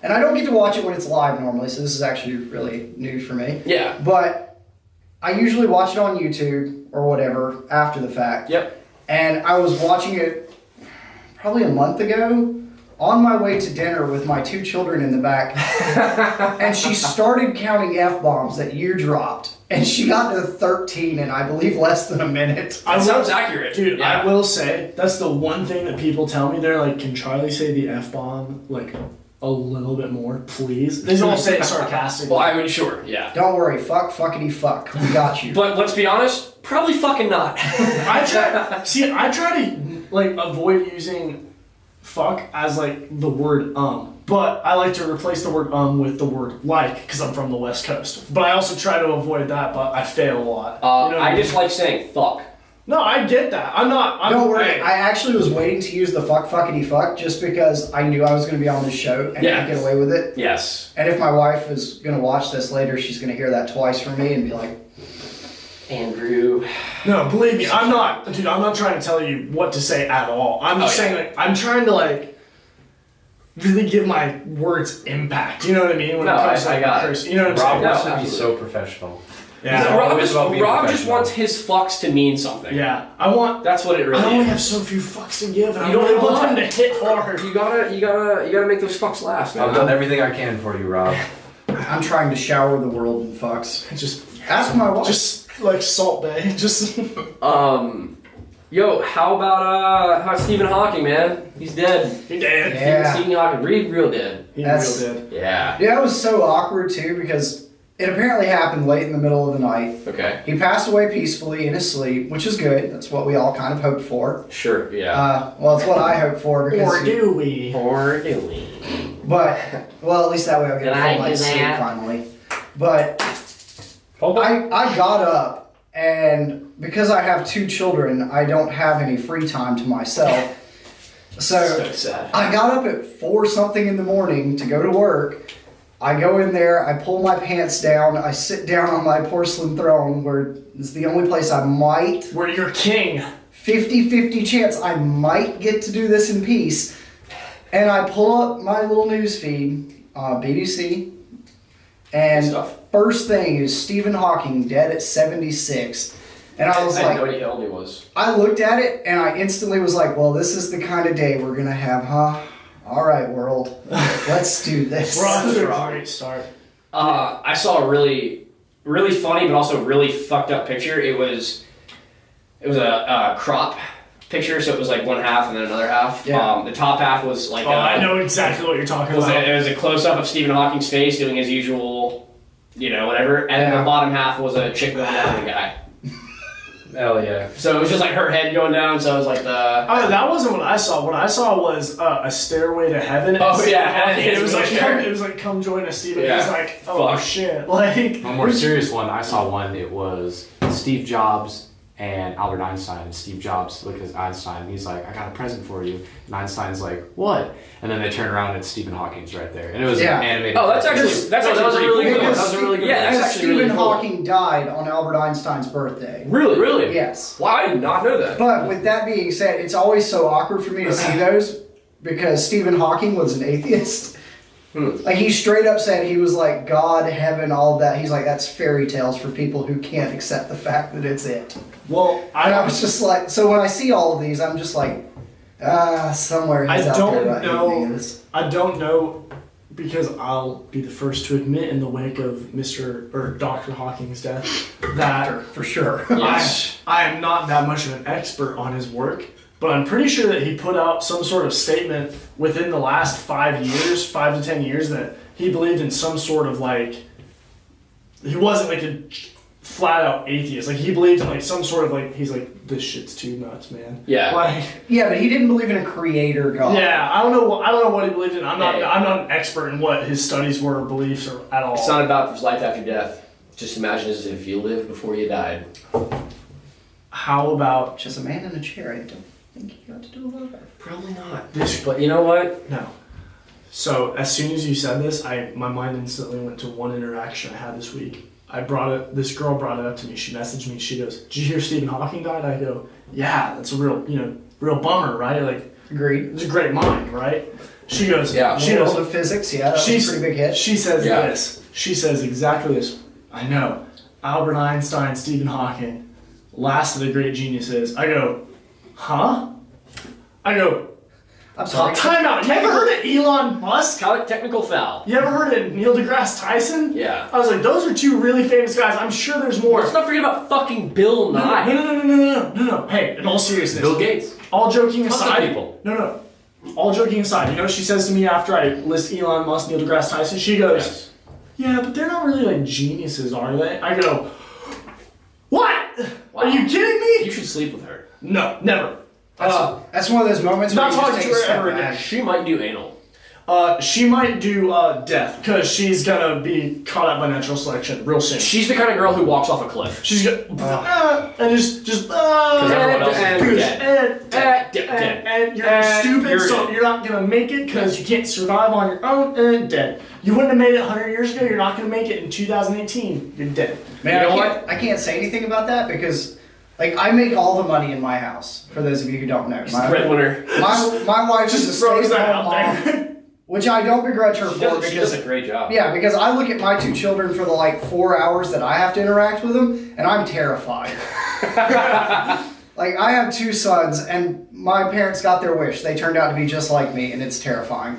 And I don't get to watch it when it's live normally, so this is actually really new for me. Yeah. But I usually watch it on YouTube or whatever after the fact. Yep. And I was watching it probably a month ago on my way to dinner with my 2 children in the back. And she started counting F-bombs that you dropped. And she got to 13 in, I believe, less than a minute. That sounds accurate. Dude, Yeah. I will say, that's the one thing that people tell me. They're like, can Charlie say the F-bomb, like, a little bit more, please? They all say it sarcastically. Well, I mean, sure, yeah. Don't worry, fuckity fuck. We got you. But let's be honest, probably fucking not. I try to, like, avoid using fuck as, like, the word But I like to replace the word with the word like, because I'm from the West Coast. But I also try to avoid that, but I fail a lot. You know what I mean? just like saying fuck. No, I get that. Don't worry, hey. I actually was waiting to use the fuckity fuck just because I knew I was going to be on this show and Yeah. I'd get away with it. Yes. And if my wife is going to watch this later, she's going to hear that twice from me and be like, Andrew. No, believe me, I'm not trying to tell you what to say at all. I'm just saying, like, I'm trying to, like, really give my words impact. You know what I mean? When No, it comes I to got it. curse. You know what Rob I'm wants saying? to be so professional. Yeah. Rob always just, about being Rob just professional. wants his fucks to mean something. Yeah. That's what it really I only is. have so few fucks to give, and I You don't really have a want lot. them to hit hard. You gotta make those fucks last, man. I've done everything I can for you, Rob. I'm trying to shower the world in fucks. Just Ask my wife. Just like Salt Bay. Just Yo, how about Stephen Hawking, man? He's dead. he dead. Yeah. Stephen Hawking, real dead. He That's- real dead. Yeah. Yeah, it was so awkward too because it apparently happened late in the middle of the night. Okay. He passed away peacefully in his sleep, which is good. That's what we all kind of hoped for. Sure. Yeah. Well, it's what I hoped for because. Or do we? Or do we? But well, at least that way I'll get Did a I full do night's sleep that? finally. But I got up And because I have 2 children, I don't have any free time to myself. So sad. I got up at 4 something in the morning to go to work. I go in there, I pull my pants down, I sit down on my porcelain throne where it's the only place I might. Where you're king. 50-50 chance I might get to do this in peace. And I pull up my little news feed, BBC, and first thing is Stephen Hawking dead at 76. And I was I like, had no idea how old he was. I looked at it and I instantly was like, well, this is the kind of day we're gonna have, huh? All right, world, let's do this. We're off to a great start. I saw a really, really funny but also really fucked up picture. It was a crop picture, so it was like one half and then another half. Yeah. The top half was like I know exactly what you're talking about. It was a close up of Stephen Hawking's face doing his usual, whatever, and then the bottom half was a chick going down the guy. Hell yeah. So it was just like her head going down. So it was like the. Oh, that wasn't what I saw. What I saw was a stairway to heaven. Oh yeah, and it was like come join us, Stephen. Yeah. It was like, oh Fuck. shit, like. A more serious one, I saw one, it was Steve Jobs and Albert Einstein. And Steve Jobs looked at Einstein and he's like, I got a present for you. And Einstein's like, what? And then they turn around and it's Stephen Hawking's right there. And it was Yeah. an animated. Oh, that was a really good one. That was a really good one. Because That's actually really Stephen cool. Hawking died on Albert Einstein's birthday. Really? Yes. Wow, I did not know that. But with that being said, it's always so awkward for me to see those because Stephen Hawking was an atheist. Like he straight up said he was like God, heaven, all that. He's like, that's fairy tales for people who can't accept the fact that it's it. Well, And I was just like, so when I see all of these, I'm just like, somewhere he's I out don't there that know. hating this. I don't know because I'll be the first to admit in the wake of Mr. or Dr. Hawking's death that For sure. Yes. I am not that much of an expert on his work, but I'm pretty sure that he put out some sort of statement within the last 5 to 10 years that he believed in some sort of like, he wasn't like a flat out atheist. Like he believed in like some sort of like, he's like, this shit's too nuts, man. Yeah. Like, Yeah, but he didn't believe in a creator God. yeah, I don't know what he believed in. I'm not an expert in what his studies were or beliefs or at all. It's not about life after death. Just imagine as if you lived before you died. How about Just a man in a chair. I don't think you got to do a lot better. Probably not. this? But you know what? No. So as soon as you said this, my mind instantly went to one interaction I had this week. This girl brought it up to me. She messaged me. She goes, "Did you hear Stephen Hawking died?" I go, "Yeah, that's a real bummer, right? Like, Agreed. it's a great mind, right?" She goes, Yeah. She goes, World of physics, yeah, that was a pretty big hit. She says Yeah. this. She says exactly this. I know. Albert Einstein, Stephen Hawking, last of the great geniuses. I go, huh? I go, I'm sorry. time out. You ever heard of Elon Musk? Call it technical foul. You ever heard of Neil deGrasse Tyson? Yeah. I was like, those are 2 really famous guys. I'm sure there's more. Let's not forget about fucking Bill Nye. No. Hey, in all seriousness. Bill Gates. All joking Tons of aside. people. No. All joking aside, you know what she says to me after I list Elon Musk, Neil deGrasse Tyson? She goes, Yes. yeah, but they're not really like geniuses, are they? I go, what? Wow. Are you kidding me? You should sleep with her. No, never. That's one of those moments where Not you just talking take to a her step ever back. again. She might do anal. She might do death because she's gonna be caught up by natural selection real soon. She's the kind of girl who walks off a cliff. She's gonna and just everyone else is dead. And you're stupid, you're so dead. you're not gonna make it because you can't survive on your own. And dead. You wouldn't have made it 100 years ago. You're not gonna make it in 2018. You're dead. Man, You know I can't say anything about that because, like, I make all the money in my house. For those of you who don't know, Breadwinner. my wife is a throws that stay-at-home out there. mom, which I don't begrudge her She for does because a great job. yeah, because I look at my 2 children for the like 4 hours that I have to interact with them, and I'm terrified. Like I have 2 sons, and my parents got their wish. They turned out to be just like me, and it's terrifying.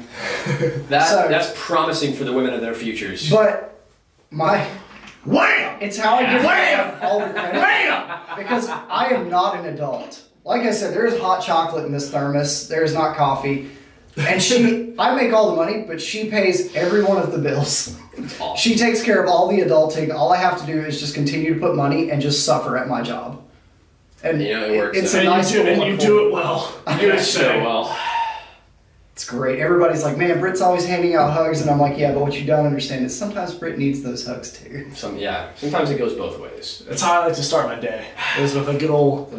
That's promising for the women of their futures. But Wham! it's how I give Wham! her all the credit because I am not an adult. Like I said, there is hot chocolate in this thermos. There is not coffee. And I make all the money, but she pays every one of the bills. Awesome. She takes care of all the adulting. All I have to do is just continue to put money and just suffer at my job. And You know, it works. It's a And nice you little do it well. You do it so well. It's great. Everybody's like, man, Britt's always handing out hugs, and I'm like, yeah, but what you don't understand is sometimes Britt needs those hugs too. Sometimes it goes both ways. That's how I like to start my day. Is with a good old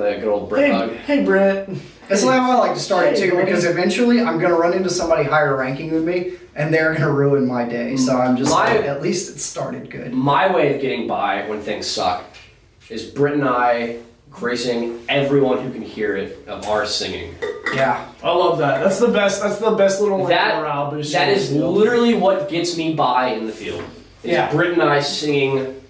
Britt hug. Hey, Britt. That's how I like to start it too, buddy. because eventually I'm gonna run into somebody higher ranking than me, and they're gonna ruin my day. So I'm just like, at least it started good. My way of getting by when things suck is Britt and I gracing everyone who can hear it of our singing. Yeah. I love that. That's the best. That's the best little morale booster. That is literally what gets me by in the field. Is Britt and I singing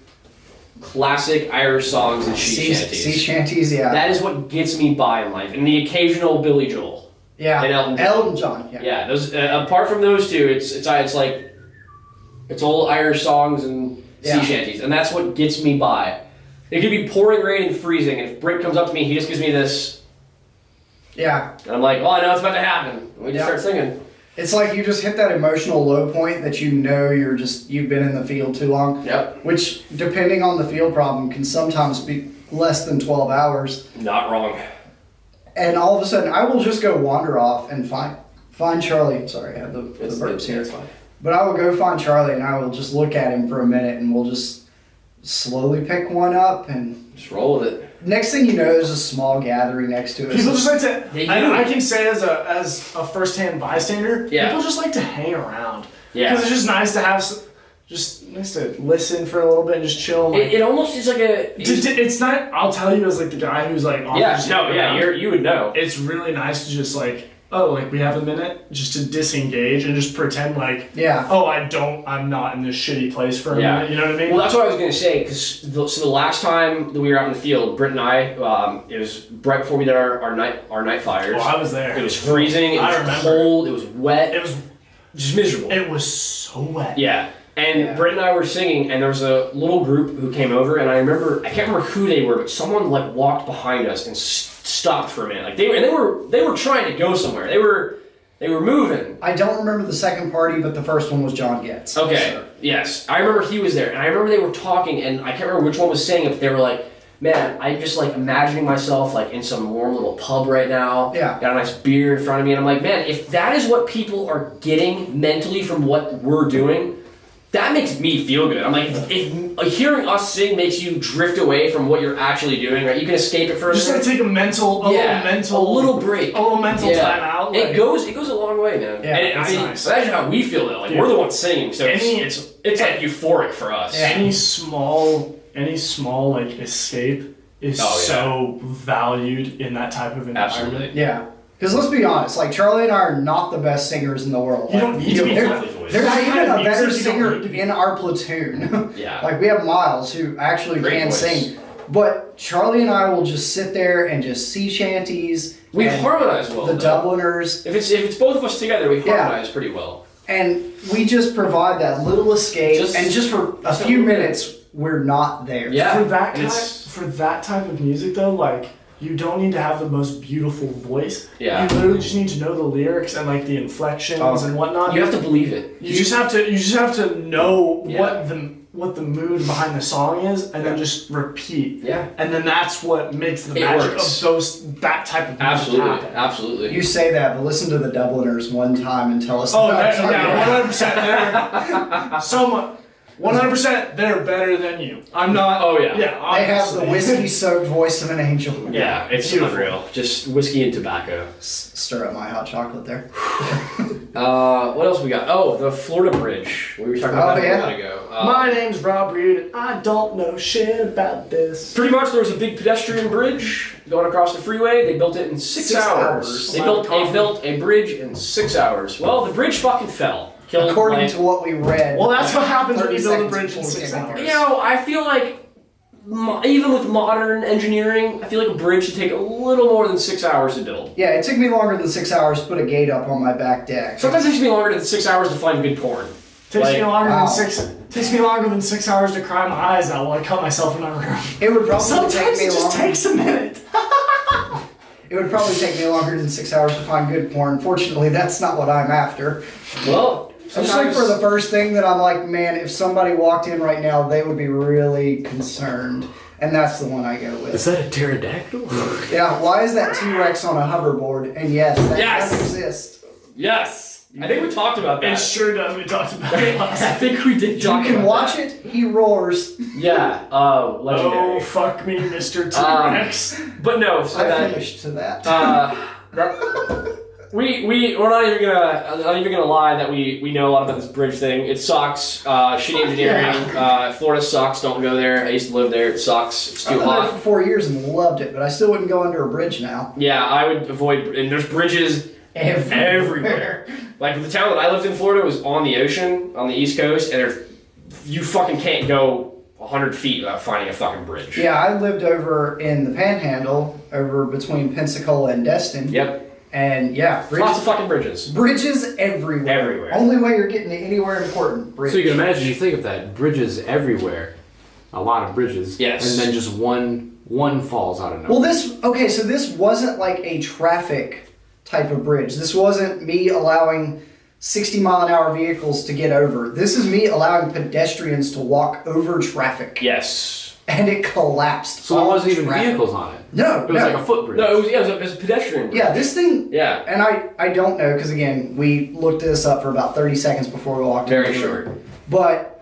classic Irish songs and sea shanties. Sea shanties, yeah. That is what gets me by in life, and the occasional Billy Joel. Yeah. And Elton John. Yeah. Yeah. Those apart from those two, it's like it's old Irish songs and sea shanties, and that's what gets me by. It could be pouring rain and freezing, and if Britt comes up to me, he just gives me this. Yeah. And I'm like, oh, I know it's about to happen. And we just start singing. It's like you just hit that emotional low point that you know you've been in the field too long. Yep. Which, depending on the field problem, can sometimes be less than 12 hours. Not wrong. And all of a sudden, I will just go wander off and find Charlie. Sorry, I have the burps here. It's fine. But I will go find Charlie and I will just look at him for a minute and we'll just slowly pick one up and just roll with it. Next thing you know, there's a small gathering next to us. People just like to. I can say as a first-hand bystander, people just like to hang around. Yeah, because it's just nice to have, just nice to listen for a little bit and just chill. Like, it almost is like a. It's not. I'll tell you as like the guy who's like. You would know. It's really nice to just like. Oh, like we have a minute just to disengage and just pretend like, I'm not in this shitty place for a minute. You know what I mean? Well, that's what I was gonna say. Because the last time that we were out in the field, Britt and I, it was right before we did our night fires. Oh, I was there. It was freezing. It was cold. It was wet. It was just miserable. It was so wet. Yeah. And Britt and I were singing, and there was a little group who came over, and I can't remember who they were, but someone like walked behind us and stopped for a minute. Like they were trying to go somewhere. They were moving. I don't remember the second party, but the first one was John Getz. Okay. So. Yes, I remember he was there, and I remember they were talking, and I can't remember which one was saying it, but they were like, "Man, I'm just like imagining myself like in some warm little pub right now. Yeah. Got a nice beer in front of me, and I'm like, man, if that is what people are getting mentally from what we're doing." That makes me feel good. I'm like, if hearing us sing makes you drift away from what you're actually doing, right? You can escape it for a just minute. like take a little break, a little mental time out. Like, it goes a long way, man. Yeah, and nice. Imagine how we feel though. Like we're the ones singing, so it's like euphoric for us. Yeah. Any small like escape is so valued in that type of environment. Absolutely. Yeah. Because let's be honest, like Charlie and I are not the best singers in the world. You don't need to be There's even a better singer in our platoon. Yeah. Like we have Miles who actually can sing. But Charlie and I will just sit there and just sea shanties. We harmonize well. The Dubliners. If it's both of us together, we harmonize pretty well. And we just provide that little escape, and just for a few minutes, we're not there. Yeah. For that type of music though, like. You don't need to have the most beautiful voice. Yeah. You literally just need to know the lyrics and like the inflections and whatnot. You have to believe it. You just have to know what the mood behind the song is, and then just repeat. Yeah. And then that's what makes the magic of that type of music happen. Absolutely. You say that, but listen to the Dubliners one time and tell us. 100%. So much. 100%, they're better than you. I'm not. Oh yeah. Yeah, they have the whiskey-soaked voice of an angel. Yeah, it's unreal. Just whiskey and tobacco. Stir up my hot chocolate there. What else we got? Oh, the Florida Bridge. We were talking about that a minute ago. My name's Robb, and I don't know shit about this. Pretty much, there was a big pedestrian bridge going across the freeway. They built it in 6 hours. They built a bridge in 6 hours. Well, the bridge fucking fell. According to what we read. Well, that's what happens when you build a bridge in 6 hours. You know, I feel like, even with modern engineering, I feel like a bridge should take a little more than 6 hours to build. Yeah, it took me longer than 6 hours to put a gate up on my back deck. Sometimes it takes me longer than 6 hours to find good porn. Takes me longer than 6 hours to cry my eyes out while I cut myself in my room. It would probably Sometimes take me it just takes a minute. It would probably take me longer than 6 hours to find good porn. Fortunately, that's not what I'm after. Well, It's like for the first thing that I'm like, man, if somebody walked in right now, they would be really concerned. And that's the one I go with. Is that a pterodactyl? Yeah, why is that T-Rex on a hoverboard? And yes, that does exist. Yes. I think we talked about that. It sure does. We talked about it last I think we did You talk can about watch that. it. He roars. Yeah. Legendary. Oh, fuck me, Mr. T-Rex. But no, so I that, finished to that. we're not even gonna lie that we know a lot about this bridge thing. It sucks. Shitty engineering. Florida sucks. Don't go there. I used to live there. It sucks. It's I too lived there hot. for 4 years and loved it, but I still wouldn't go under a bridge now. Yeah, I would avoid. And there's bridges everywhere. Like the town that I lived in, Florida, was on the ocean on the East Coast, and you fucking can't go 100 feet without finding a fucking bridge. Yeah, I lived over in the Panhandle, over between Pensacola and Destin. Yep. And yeah, Lots of fucking bridges. bridges everywhere. Everywhere. Only way you're getting to anywhere important, bridge. So you can imagine, you think of that, bridges everywhere, a lot of bridges. Yes. And then just one falls out of nowhere. Well, so this wasn't like a traffic type of bridge. This wasn't me allowing 60-mile-an-hour vehicles to get over. This is me allowing pedestrians to walk over traffic. Yes. And it collapsed. So there on wasn't even traffic. vehicles on it. No, It was like a footbridge. No, it was a pedestrian bridge. Yeah, this thing. Yeah. And I don't know, because again, we looked this up for about 30 seconds before we walked in. Very short. But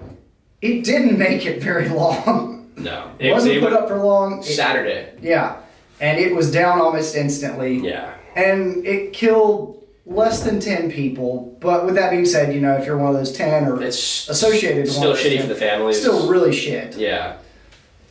it didn't make it very long. No. It wasn't put up for long. Saturday. Yeah. And it was down almost instantly. Yeah. And it killed less than 10 people. But with that being said, you know, if you're one of those 10 or It's associated with still one of those shitty 10, for the families. still really shit. Yeah.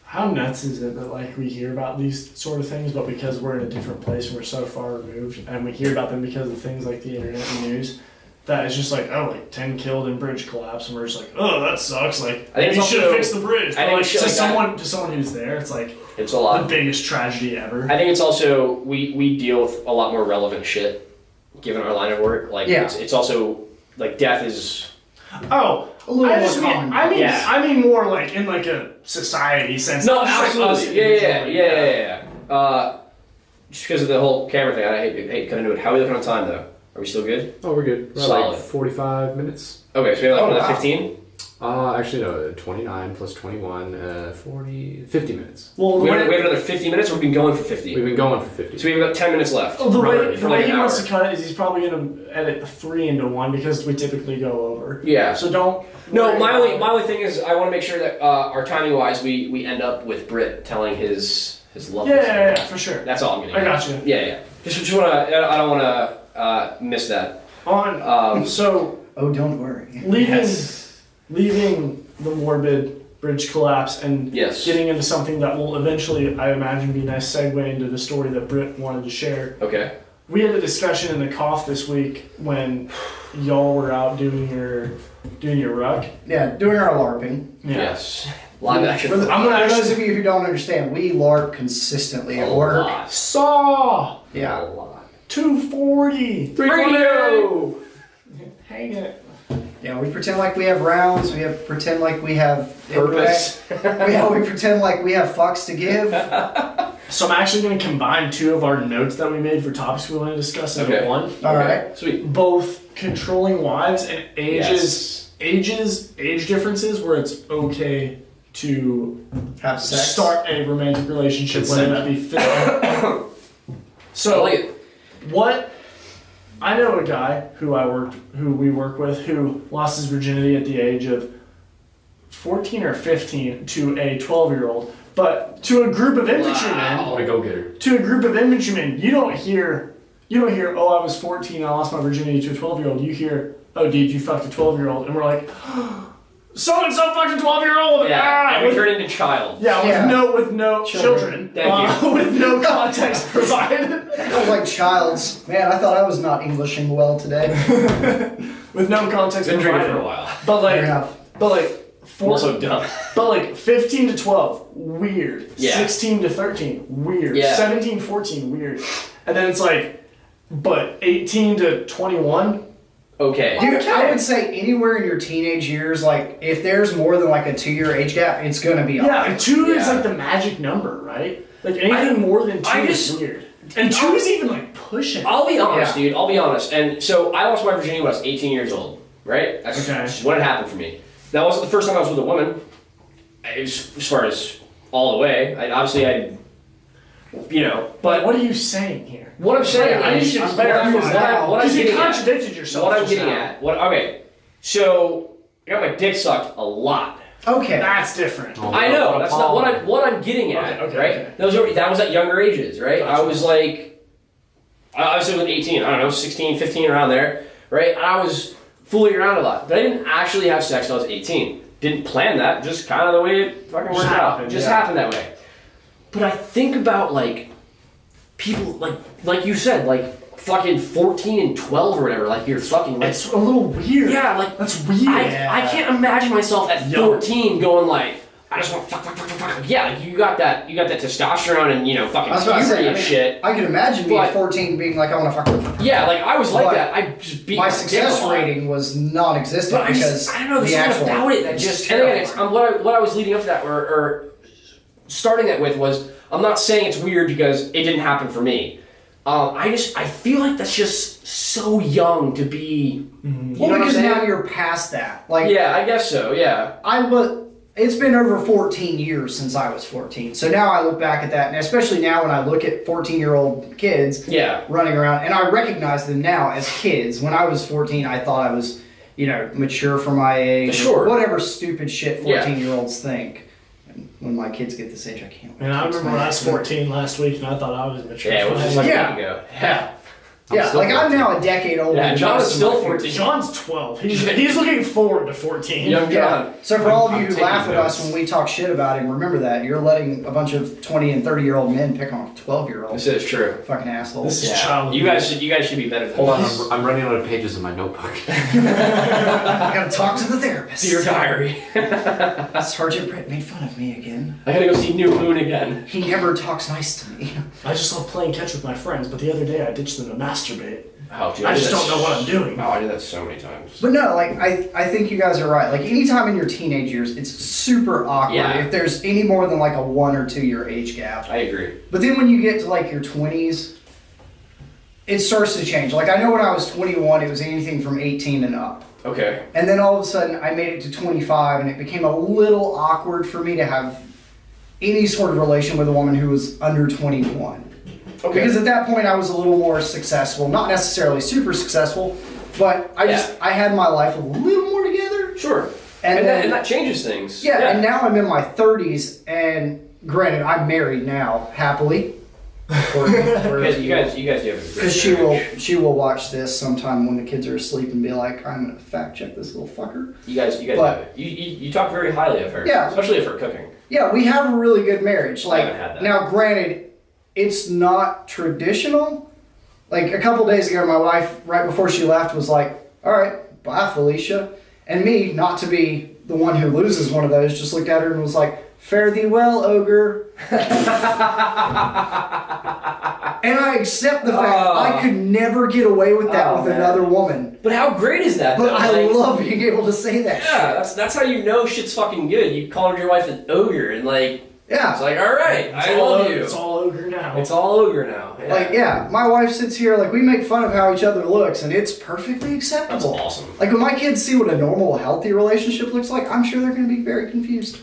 How nuts is it that like we hear about these sort of things, but because we're in a different place and we're so far removed, and we hear about them because of things like the internet and news, that it's just like, oh, like 10 killed in bridge collapse, and we're just like, oh, that sucks. Like, I think you it's should also- fix the bridge. I But think like, it's shit to like that. someone who's there, it's like It's a the lot. biggest tragedy ever. I think it's also we deal with a lot more relevant shit given our line of work. Like Yeah. it's also like death is Oh, A little I more just mean, common. Yeah. I mean more like in like a society sense. no, Not just, like, little absolutely, yeah. individual, Just because of the whole camera thing, I hate cutting into it. How are we looking on time though? Are we still good? Oh, we're good. We're at Solid. like 45 minutes. Okay, so we have like Oh, another wow. 15. Actually, no, 29 plus 21, 50 minutes. Well, We the have way, another 50 minutes. Or we've been going for 50. We've been going for 50. So we have about 10 minutes left. the way, Roughly, the for like way an he hour. wants to cut it is he's probably going to edit the 3 into 1 because we typically go over. Yeah. So don't. No, worry my about only thing is I want to make sure that our timing wise we end up with Britt telling his love. Yeah, for sure. That's all I'm getting. I at. got you. Yeah. Just wanna. I don't want to miss that. On. So Oh, don't worry. leaving the morbid bridge collapse and Yes. getting into something that will eventually, I imagine, be a nice segue into the story that Britt wanted to share. Okay. We had a discussion in the cough this week when y'all were out doing your ruck. Yeah, doing our LARPing. Yes. Live action. For, I'm gonna for those actually- of you who don't understand, we LARP consistently at A work. lot. Saw A Yeah. lot. 240. Radio. Hang it. Yeah, we pretend like we have rounds. We pretend like we have Purpose. we pretend like we have fucks to give. So I'm actually going to combine 2 of our notes that we made for topics we want to discuss into Okay. one. All right. Sweet. Both controlling wives and Yes. age differences where it's okay to Have sex. start a romantic relationship, whether that be physical. I So like it. what? I know a guy who we work with, who lost his virginity at the age of 14 or 15 to a 12-year-old. But to a group of infantrymen, What a go-getter. to a group of infantrymen, you don't hear, oh, I was 14, I lost my virginity to a 12-year-old. You hear, oh, dude, you fucked a 12-year-old. And we're like, so-and-so fucked a 12-year-old. Yeah. And we with, turn into child. yeah, with no Children. Thank with no context provided. I was like child's. Man, I thought I was not Englishing well today. With no context Been drinking provided. for a while. But Fair like, enough. I'm also dumb. But like 15 to 12, weird. Yeah. 16 to 13, weird. Yeah. 17, 14, weird. And then it's like, but 18 to 21, Okay. Dude, Okay. I would say anywhere in your teenage years, like if there's more than like a 2-year age gap, it's gonna be yeah, awkward. and 2 is Yeah. like the magic number, right? Like anything more than 2 I is just- weird. And 2 is even like pushing. I'll be honest, Yeah. dude. I'll be honest. And so I lost my virginity when I was 18 years old, right? That's Okay. just what had happened for me. That wasn't the first time I was with a woman. As far as all the way, I But what are you saying here? what I'm saying I need is, to what clarify I'm because you getting at, contradicted yourself. what I'm just getting now. at, okay, so I got my dick sucked a lot. Okay. That's different. Oh, I know, that's not what I'm getting at, Okay, right? okay. That was at younger ages, right? Gotcha. I was like, I was 18, I don't know, 16, 15, around there, right? I was fooling around a lot, but I didn't actually have sex until I was 18. Didn't plan that, just kind of the way it fucking worked out. It just happened that way. But I think about like people like you said, like fucking 14 and 12 or whatever, like you're fucking like, It's a little weird. yeah, like That's weird. I can't imagine myself at 14 going like, I just want fuck. Yeah, like you got that testosterone and fucking That's what I puberty said. and shit. I can imagine being But- 14 being like, I want to fuck. Yeah, like I was like But that. I just beat My dick success a lot. rating was non-existent But because I don't know. There's the something actual about it that just. And again, it's, what I was leading up to that, or starting that with was, I'm not saying it's weird because it didn't happen for me. I feel like that's just so young to be. Well, You know what I'm because saying? now you're past that. Like, Yeah, I guess so. Yeah. It's been over 14 years since I was 14. So now I look back at that, and especially now when I look at 14-year-old kids Yeah. running around, and I recognize them now as kids. When I was 14, I thought I was, mature for my age. Sure. Or whatever stupid shit Yeah. 14-year-olds think. And when my kids get this age, I can't. And I remember when I was 14 last week, and I thought I was mature. Yeah, it was just like Yeah. a week ago. Yeah. Yeah, still like I'm 14. now a decade older. Yeah, than John most is of my still peers. 14. John's 12. He's looking forward to 14. Young Yeah. John. So for all of you I'm who taking laugh at us notes. when we talk shit about him, remember that you're letting a bunch of 20 and 30-year-old men pick on 12-year-olds. This is true. Fucking assholes. This is Yeah. child You guys should be better than Hold on, this. I'm running out of pages in my notebook. I gotta talk to the therapist. Dear diary. Sergeant Britt made fun of me again. I gotta go see New Moon again. He never talks nice to me. I just love playing catch with my friends, but the other day I ditched them to masturbate. Oh, dude, I did just that don't know what I'm doing. Oh, I did that so many times. But no, like I think you guys are right. Like anytime in your teenage years, it's super awkward Yeah. if there's any more than like a 1 or 2 year age gap. I agree. But then when you get to like your 20s, it starts to change. Like I know when I was 21, it was anything from 18 and up. Okay. And then all of a sudden I made it to 25 and it became a little awkward for me to have any sort of relation with a woman who was under 21. Okay. Because at that point I was a little more successful, not necessarily super successful, but I had my life a little more together. Sure. And And then- that changes things. Yeah, and now I'm in my 30s, and granted, I'm married now, happily. You guys do have a great Because marriage. she will watch this sometime when the kids are asleep and be like, I'm gonna fact check this little fucker. You guys But- have it. You talk very highly of her. Yeah. Especially of her cooking. Yeah, we have a really good marriage. Like haven't had that. now, granted, it's not traditional. Like a couple days ago, my wife, right before she left, was like, "All right, bye, Felicia," and me, not to be the one who loses one of those, just looked at her and was like, "Fare thee well, ogre." And I accept the fact I could never get away with that with man. another woman. But how great is that? But though? I Like, love being able to say that Yeah, shit. that's how you know shit's fucking good. You call your wife an ogre, and like Yeah. it's like, all right, It's I all love ogre- you. It's all ogre now. It's all ogre now. Yeah. Like, yeah, my wife sits here, like, we make fun of how each other looks, and it's perfectly That's acceptable. awesome. Like, when my kids see what a normal, healthy relationship looks like, I'm sure they're going to be very confused.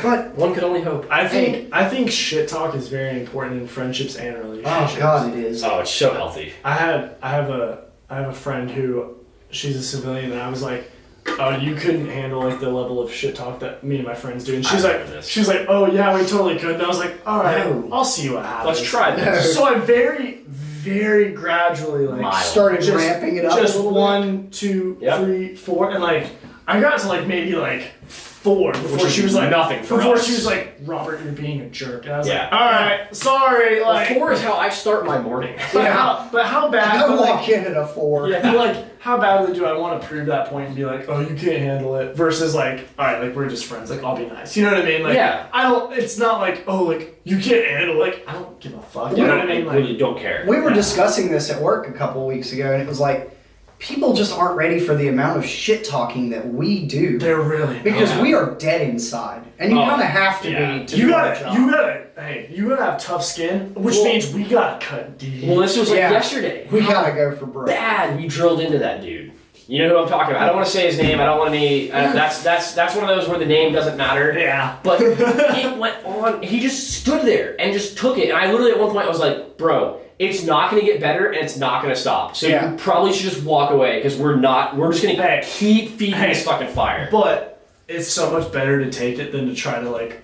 But, One could only hope. I think shit talk is very important in friendships and relationships. oh, God, it is. Oh, it's so healthy. I have a friend who, she's a civilian, and I was like, oh, you couldn't handle like the level of shit talk that me and my friends do. And she's I like, know this. oh yeah, we totally could. And I was like, all right, No. I'll see what happens. Let's try this. So I very, very gradually like Mild. Started just- ramping it up just a little 1, 2, Yep. 3, 4, and like I got to like maybe like 4 before Which she is was like nothing for before us. she was like, Robert, you're being a jerk. And I was Yeah. like, all right, sorry. Like, 4 is how I start my morning. but how bad? I but, walk like, in at a 4. yeah, but like, how badly do I want to prove that point and be like, oh, you can't handle it, versus like, all right, like we're just friends, like I'll be nice. You know what I mean? Like, Yeah. I don't. It's not like, oh, like you can't handle. Like, I don't give a fuck. You know what I mean? Like, really don't care. We were discussing this at work a couple weeks ago, and it was like, people just aren't ready for the amount of shit talking that we do. they're really Because Yeah. we are dead inside. And you Oh, kind of have to yeah. be to you do our gotta, job. you gotta have tough skin, which Well- means we gotta cut deep. Well, this was like Yeah. yesterday. We gotta go for broke. Bad. We drilled into that dude. You know who I'm talking about. I don't want to say his name. I don't want any. That's one of those where the name doesn't matter. Yeah. But it went on. He just stood there and just took it. And I literally at one point I was like, bro, it's not going to get better and it's not going to stop. So you probably should just walk away because we're just going to keep feeding this fucking fire. But it's so much better to take it than to try to like.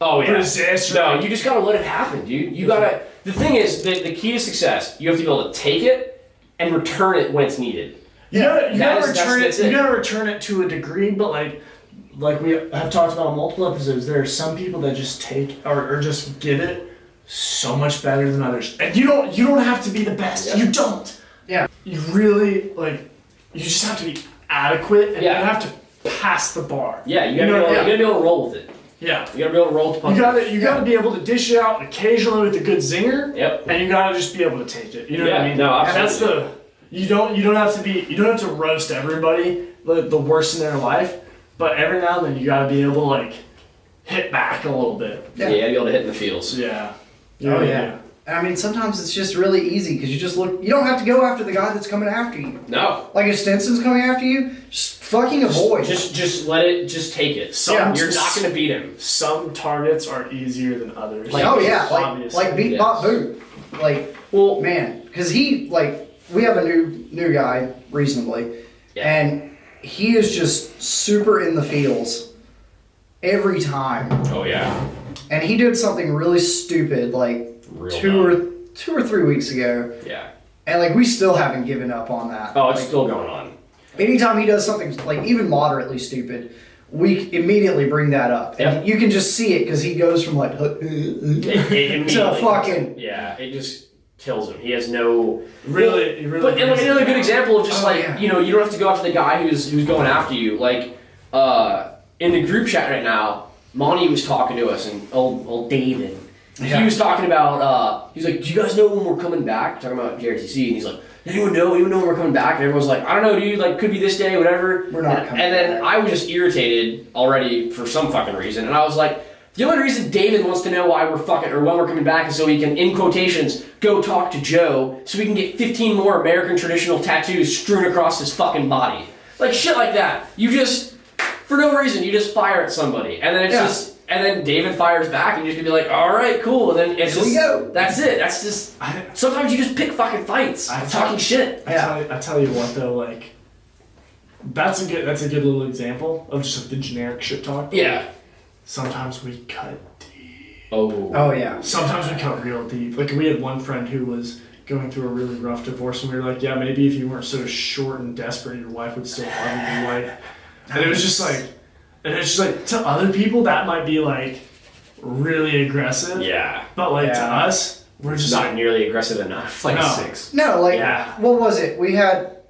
Oh yeah. Resist. No, you just gotta let it happen, dude. You gotta. The thing is, the key to success, you have to be able to take it and return it when it's needed. You gotta return it to a degree, but like we have talked about on multiple episodes, there are some people that just take or just give it so much better than others, and you don't have to be the best. Yep. You don't. Yeah. You really you just have to be adequate, and you have to pass the bar. Yeah, you gotta be able to roll with it. Yeah. You gotta be able to roll with the punches. You gotta be able to dish it out occasionally with a good zinger. Yep. And you gotta just be able to take it. You know what I mean? No, absolutely. And that's you don't have to roast everybody the worst in their life, but every now and then you gotta be able to like hit back a little bit. Yeah, you gotta be able to hit in the feels. Yeah. Oh yeah. And I mean, sometimes it's just really easy because you don't have to go after the guy that's coming after you. No. Like if Stinson's coming after you, just fucking avoid. Just let it, just take it. You're not gonna beat him. Some targets are easier than others. Like beat Bot Boot. Like, well, man, because we have a new guy, reasonably, and he is just super in the feels every time. Oh yeah. And he did something really stupid, like two or 3 weeks ago. Yeah. And like we still haven't given up on that. Oh, it's still going on. Anytime he does something like even moderately stupid, we immediately bring that up. And you can just see it because he goes from like to fucking. Yeah, it just kills him. He has no really. But another good example of just you don't have to go after the guy who's going after you. Like in the group chat right now, Monty was talking to us and old David. Yeah. He was talking about, he's like, do you guys know when we're coming back? Talking about JRTC, and he's like, anyone know when we're coming back? And everyone's like, I don't know, dude, like, could be this day, whatever. We're not coming And then back. I was just irritated already for some fucking reason, and I was like, the only reason David wants to know why we're fucking, or when we're coming back is so he can, in quotations, go talk to Joe, so we can get 15 more American traditional tattoos strewn across his fucking body. Like, shit like that. You just, for no reason, you just fire at somebody, and then it's just... And then David fires back, and you're just gonna be like, "All right, cool." And then it's just that's it. That's just. Sometimes you just pick fucking fights. Talking shit. I tell you what though, like that's a good little example of just like the generic shit talk. Yeah. Sometimes we cut deep. Oh yeah. Sometimes we cut real deep. Like we had one friend who was going through a really rough divorce, and we were like, "Yeah, maybe if you weren't so short and desperate, your wife would still love you." Like, and it was just like. And it's just like, to other people, that might be like really aggressive. Yeah. But like to us, we're just not nearly aggressive enough. Like 6. No, like, what was it? We had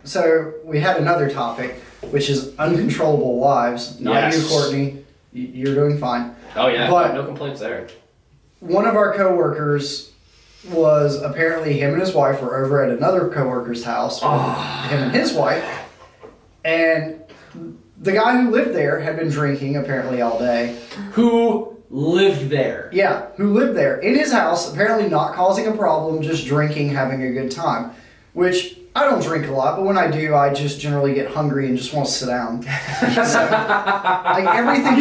another topic, which is uncontrollable wives. Not you, Courtney. You're doing fine. Oh yeah, but no complaints there. One of our coworkers was apparently him and his wife were over at another coworker's house with him and his wife. And the guy who lived there had been drinking apparently all day. Who lived there? Yeah, who lived there in his house, apparently not causing a problem, just drinking, having a good time. Which, I don't drink a lot, but when I do, I just generally get hungry and just want to sit down. So, like everything.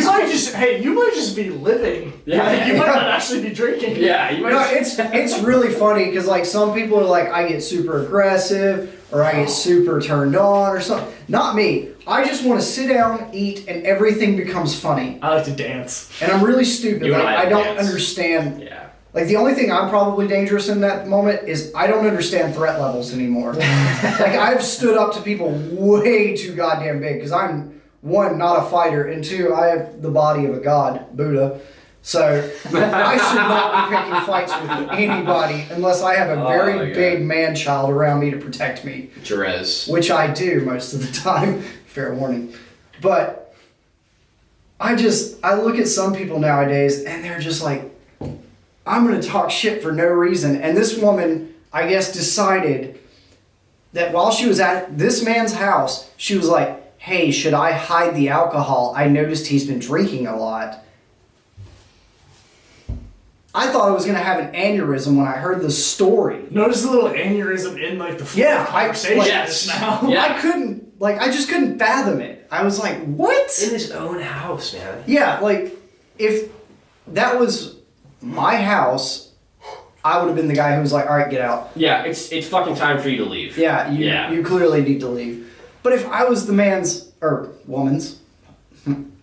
You might just be living. Yeah. Like, you might not actually be drinking. Yeah, you might. No, it's really funny because like some people are like, I get super aggressive or I get super turned on or something. Not me. I just want to sit down, eat, and everything becomes funny. I like to dance. And I'm really stupid. You like, and I don't dance. understand. Yeah. Like the only thing I'm probably dangerous in that moment is I don't understand threat levels anymore. Like I've stood up to people way too goddamn big because I'm, one, not a fighter, and two, I have the body of a god, Buddha. So I should not be picking fights with anybody unless I have a very big man-child around me to protect me. Jerez. Which I do most of the time. Fair warning. But I look at some people nowadays and they're just like, I'm going to talk shit for no reason. And this woman, I guess, decided that while she was at this man's house, she was like, hey, should I hide the alcohol? I noticed he's been drinking a lot. I thought I was going to have an aneurysm when I heard the story. Notice the little aneurysm in like the flow of conversation. Yes. Now. Yeah. I couldn't like, I just couldn't fathom it. I was like, what? In his own house, man. Yeah, like, if that was my house, I would have been the guy who was like, all right, get out. Yeah, it's fucking time for you to leave. Yeah, you clearly need to leave. But if I was the man's, or woman's,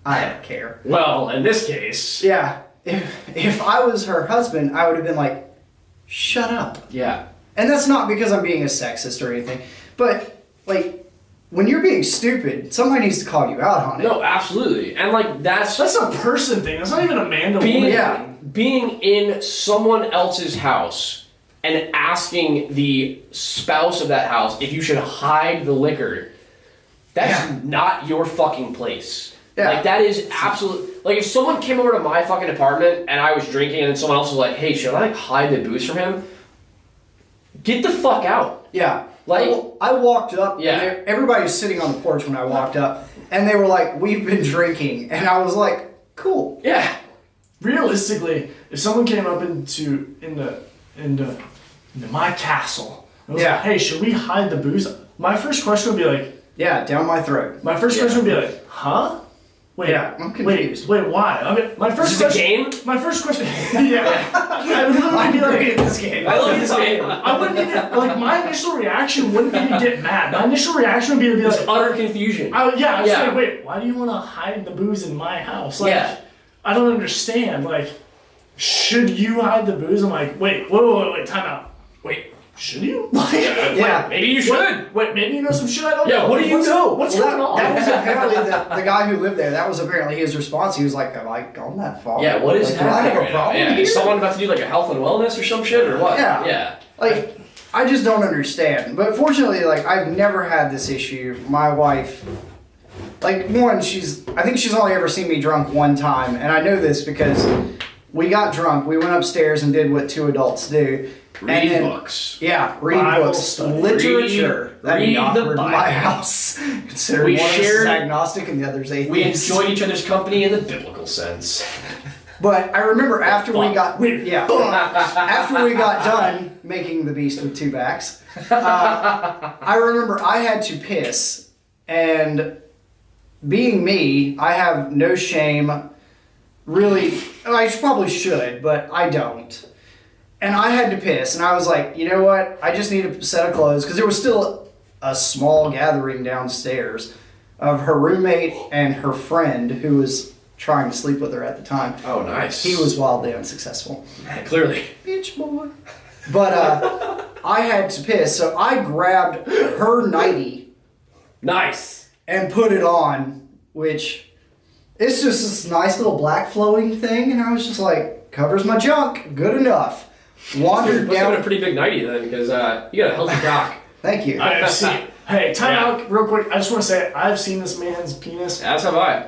I don't care. Well, in this case... Yeah, if I was her husband, I would have been like, shut up. Yeah. And that's not because I'm being a sexist or anything, but, like, when you're being stupid, somebody needs to call you out on it. No, absolutely. And, like, that's a person thing. That's not even a man to being, woman yeah. thing. Being in someone else's house and asking the spouse of that house if you should hide the liquor, that's not your fucking place. Yeah. Like, that is absolute... Like, if someone came over to my fucking apartment and I was drinking and then someone else was like, hey, should I, like, hide the booze from him? Get the fuck out. Yeah. Like... I walked up, Yeah. and everybody was sitting on the porch when I walked up, and they were like, we've been drinking. And I was like, cool. Yeah. Realistically, if someone came up into my castle and was like, hey, should we hide the booze? My first question would be like... Yeah, down my throat. My first question would be like, huh? Wait, Yeah, I'm confused. Wait, why? Okay, my first Is this a question... game? My first question... Yeah. I would literally be great like... at this game. I love this game. I wouldn't even... Like, my initial reaction wouldn't be to get mad. My initial reaction would be to be It's like... utter confusion. I was saying, wait, why do you want to hide the booze in my house? Like, Yeah. I don't understand. Like, should you hide the booze? I'm like, wait, time out. Wait, should you? Like, Yeah. Maybe you should. Wait, maybe you know some shit I don't know. Yeah, what do you know? What's Well, going on? that was apparently the guy who lived there. That was apparently his response. He was like, "Have I gone that far? Yeah, what is like, do I happening have a right now? problem Yeah, here?" is someone about to do like a health and wellness or some shit or what? Yeah. Yeah. Like, I just don't understand. But fortunately, like, I've never had this issue. My wife, like, I think she's only ever seen me drunk one time, and I know this because we got drunk. We went upstairs and did what two adults do. Read And then- books. Yeah, read Bible books, study. literature. That'd be read the awkward in my Bible. house. Considering We one of us is shared- agnostic and the other's atheist. We enjoy each other's company in the biblical sense. But I remember after we got Fuck. after we got done making the beast with two backs, I remember I had to piss, and being me, I have no shame. Really, I probably should, but I don't. And I had to piss, and I was like, you know what? I just need a set of clothes because there was still a small gathering downstairs of her roommate and her friend who was trying to sleep with her at the time. Oh, nice. He was wildly unsuccessful. Clearly. Bitch boy. But I had to piss, so I grabbed her nightie Nice. and put it on, which it's just this nice little black flowing thing, and I was just like, covers my junk, good enough. Wandered Must have been a down. pretty big nightie then, because you got a healthy cock. Thank you. I have seen. Hey, time Yeah. out real quick. I just want to say I've seen this man's penis As have I.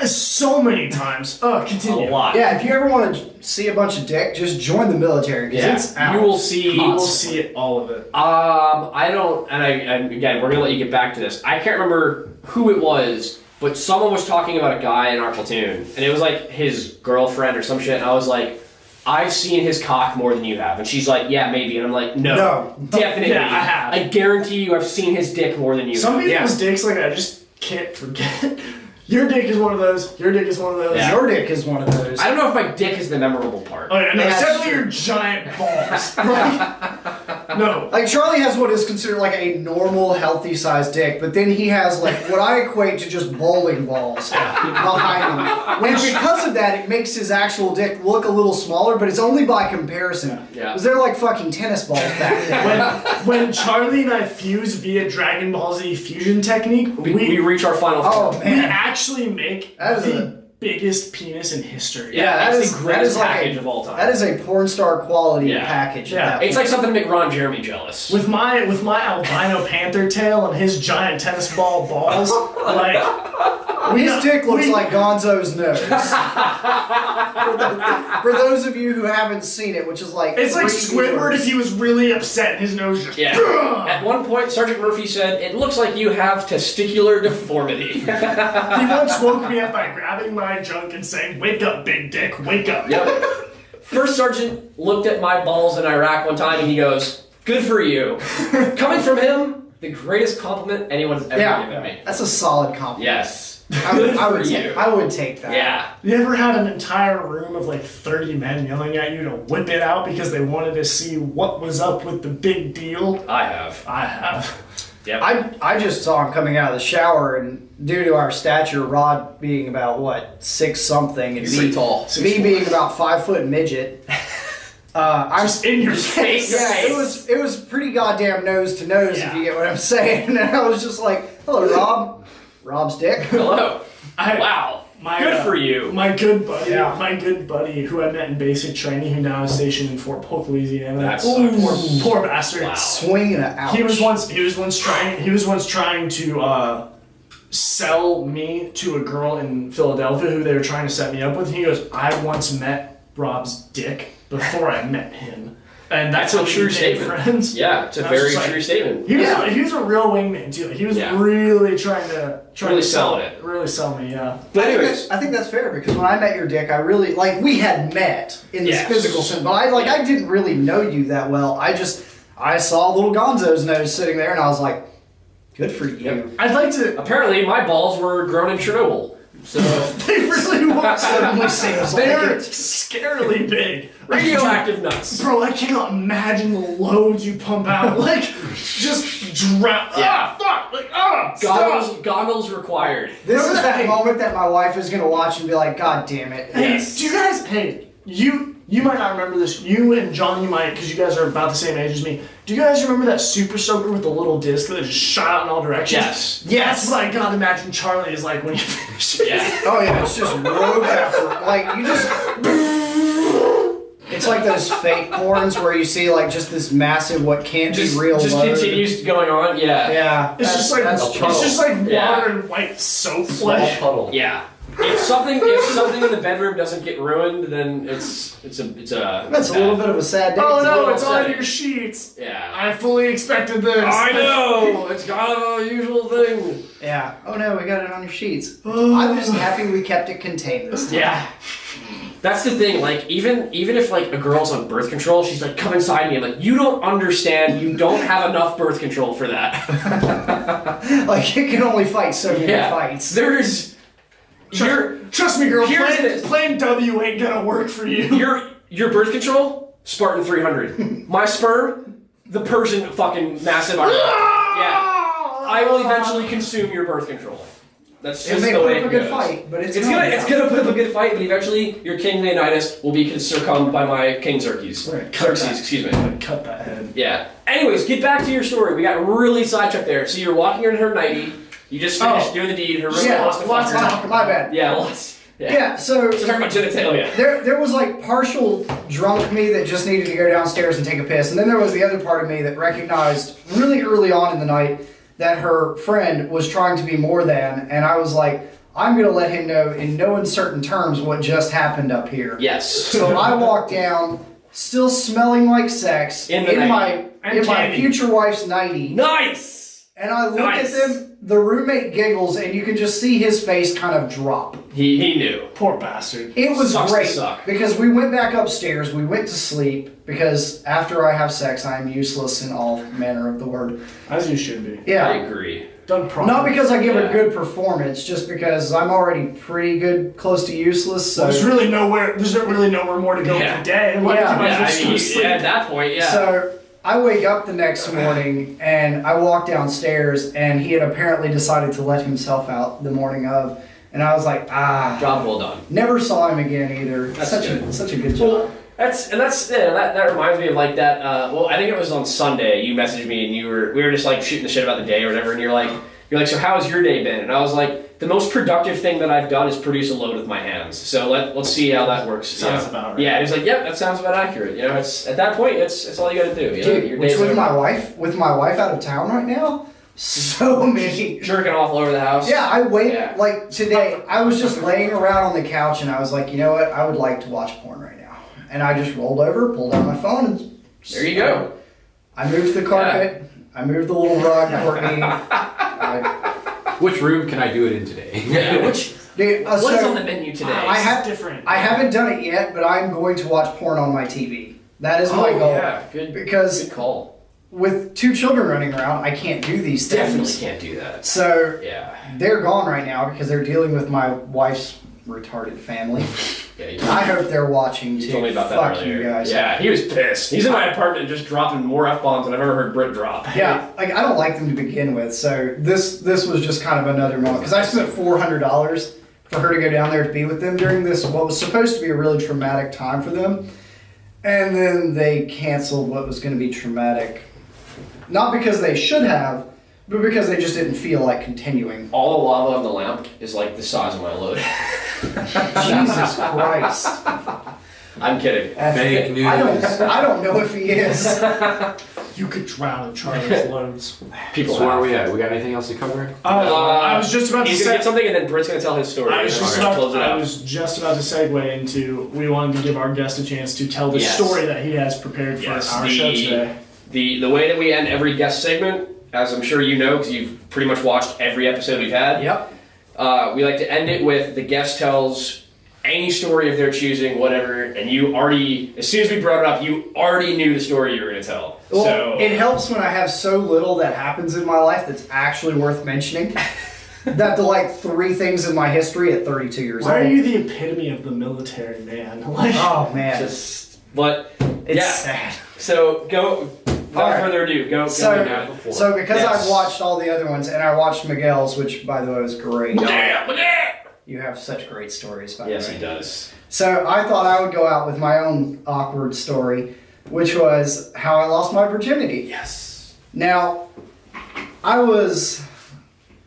so many times. Oh, continue. A lot. Yeah, if you ever want to see a bunch of dick, just join the military because Yeah. it's out. You will see. You will see it, all of it. I don't, and again, we're gonna let you get back to this. I can't remember who it was, but someone was talking about a guy in our platoon, and it was like his girlfriend or some shit, and I was like, I've seen his cock more than you have. And she's like, yeah, maybe. And I'm like, no. Definitely. Yeah, I have. I guarantee you I've seen his dick more than you Some have. people's dicks, like, I just can't forget. Your dick is one of those. Your dick is one of those. Yeah. Your dick is one of those. I don't know if my dick is the memorable part. Oh, yeah, no, Yeah, it's that's definitely true. your giant balls. Right? No. Like, Charlie has what is considered like a normal, healthy sized dick, but then he has like what I equate to just bowling balls behind him. And because of that, it makes his actual dick look a little smaller, but it's only by comparison. Yeah. Because they're like fucking tennis balls back then. When Charlie and I fuse via Dragon Ball Z fusion technique, We reach our final Oh, form. we man. actually make That is the a- biggest penis in history. Yeah, that that's is- the that greatest is like package a- of all time. That is a porn star quality Yeah. package. Yeah. At that It's like point. something to make Ron Jeremy jealous. With my albino panther tail and his giant tennis ball balls, like His dick looks like Gonzo's nose. For those of you who haven't seen it, which is like it's like 3 Squidward viewers. if he was really upset and his nose just. Yeah. At one point, Sergeant Murphy said, "It looks like you have testicular deformity." He once woke me up by grabbing my junk and saying, "Wake up, big dick, wake up." Yep. First sergeant looked at my balls in Iraq one time and he goes, "Good for you." Coming from him, the greatest compliment anyone's ever given me. That's a solid compliment. Yes. I would take that. Yeah. You ever had an entire room of like 30 men yelling at you to whip it out because they wanted to see what was up with the big deal? I have. I have. Yep. I just saw him coming out of the shower, and due to our stature, Rod being about what 6 something, and He's pretty tall. me being about 5 foot midget. I'm Just in your face. Yeah, it was pretty goddamn nose to nose, if you get what I'm saying. And I was just like, "Hello, Rob." Rob's dick. Hello. Wow. Good for you. My good buddy who I met in basic training, who now is stationed in Fort Polk, Louisiana. That's poor bastard. Wow. Swinging it out. He was once trying to sell me to a girl in Philadelphia who they were trying to set me up with. He goes, "I once met Rob's dick before I met him." And that's a true statement. Friends. Yeah, it's a very true statement. He was a real wingman too. He was really trying to selling it. Really sell me, yeah. But anyways, I think that's fair, because when I met your dick, I really we had met in this physical sense, but I didn't really know you that well. I saw little Gonzo's nose sitting there, and I was like, good for you. Yep. I'd like to. Apparently, my balls were grown in Chernobyl. So They really were. Certainly seems like They're it. scarily big. radioactive nuts. Bro, I cannot imagine the loads you pump out. Like, just drown. Yeah. Fuck. Like, stop. Goggles required. This is that moment that my wife is gonna watch and be like, God damn it. Hey, Yes. do you guys? Hey, you might not remember this. You and Johnny might, because you guys are about the same age as me. Do you guys remember that Super Soaker with the little disc that just shot out in all directions? Yes. That's what I gotta imagine Charlie is like when you finish it. Yeah. Oh yeah, it's just rogue after, you just... It's like those fake porns where you see just this massive what can't be real Just load. continues going on. Yeah. Yeah. It's just like Yeah. water and white soap Small flesh. puddle. Yeah. If something in the bedroom doesn't get ruined, then it's a That's a little bit of a sad day. Oh no, little it's on upsetting. your sheets. Yeah. I fully expected this. I know. It's kind of a usual thing. Yeah. Oh no, we got it on your sheets. I'm just happy we kept it contained this time. Yeah. That's the thing, even if a girl's on birth control, she's like, come inside me. I'm like, you don't understand, you don't have enough birth control for that. It can only fight so many fights. Trust me, girl. Here's Plain W ain't gonna work for you. Your birth control, Spartan 300. My sperm, the Persian fucking massive army. Yeah. I will eventually consume your birth control. That's It just may the put way up it a good goes. fight, but it's gonna put up a good fight, but eventually your King Leonidas will be succumbed by my King Xerxes. Right, cut Xerxes, that. excuse me. Cut that head. Yeah. Anyways, get back to your story. We got really sidetracked there. So you're walking in her nightie. You just finished doing the deed. Her roommate wants to fuck lots her. of talk. My bad. Yeah, lots. Yeah, so So talking about genitalia. there was partial drunk me that just needed to go downstairs and take a piss, and then there was the other part of me that recognized really early on in the night that her friend was trying to be more than, and I was like, I'm gonna let him know in no uncertain terms what just happened up here. Yes. So I walked down, still smelling like sex, In my future wife's nightie. Nice! And I look at them, the roommate giggles, and you can just see his face kind of drop. He knew. Poor bastard. It was Sucks to great suck. because we went back upstairs, we went to sleep, because after I have sex, I am useless in all manner of the word. As you should be. I Yeah. agree. Done properly. Not because I give Yeah. a good performance, just because I'm already pretty good, close to useless. So, There's not really nowhere more to go Yeah. today. Yeah. You might as well Yeah, just go to sleep. at that point, yeah. so I wake up the next morning and I walk downstairs, and he had apparently decided to let himself out the morning of, and I was like, Job well done. never saw him again either. That's such good. a good job. Well, that reminds me of that. Well, I think it was on Sunday. You messaged me and we were just shooting the shit about the day or whatever, and you're like, so how has your day been? And I was like, the most productive thing that I've done is produce a load with my hands. So let's see how that works. Sounds about right. Yeah, and he was like, yep, that sounds about accurate. It's at that point, it's all you got to do. Dude, which with my wife out of town right now, so many. jerking off all over the house. Yeah, Yeah. Today, I was just laying around on the couch and I was like, you know what, I would like to watch porn right now. And I just rolled over, pulled out my phone, and There you go. I moved the carpet, I moved the little rug, Courtney. Which room can I do it in today? Yeah. Which Dude, what is so on the menu today? I have different. I haven't done it yet, but I'm going to watch porn on my TV. That is my goal. Yeah, good Because call. with 2 children running around, I can't do these things. Definitely can't do that. So Yeah. they're gone right now because they're dealing with my wife's retarded family. Yeah. I hope they're watching too. You told me about that Fuck earlier. you guys. Yeah, he was pissed. He's in my apartment just dropping more F-bombs than I've ever heard Britt drop. Yeah, like I don't like them to begin with, so this was just kind of another moment because I spent $400 for her to go down there to be with them during this what was supposed to be a really traumatic time for them, and then they canceled what was going to be traumatic, not because they should have, but because they just didn't feel like continuing. All the lava on the lamp is like the size of my load. Jesus Christ! I'm kidding. Fake news. I don't know if he is. You could drown in Charlie's loads. People So where are have. we at? We got anything else to cover? I was just about to He's gonna say. get something, and then Britt's gonna tell his story. I was and just then we're about, gonna close it I out. was just about to segue into we wanted to give our guest a chance to tell the Yes. story that he has prepared for Yes, our show today. The way that we end every guest segment, as I'm sure you know, because you've pretty much watched every episode we've had. Yep. We like to end it with the guest tells any story of their choosing, whatever, and you already, as soon as we brought it up, you already knew the story you were going to tell. Well, So it helps when I have so little that happens in my life that's actually worth mentioning. That the like 3 things in my history at 32 years Why old. are you the epitome of the military man? Like, Oh man, but it's yeah. sad. So go. Without All right. further ado, go. So, go before. so because Yes. I've watched all the other ones and I watched Miguel's, which by the way was great. You have such great stories, by the way. Yes, he does. So I thought I would go out with my own awkward story, which was how I lost my virginity. Yes. Now, I was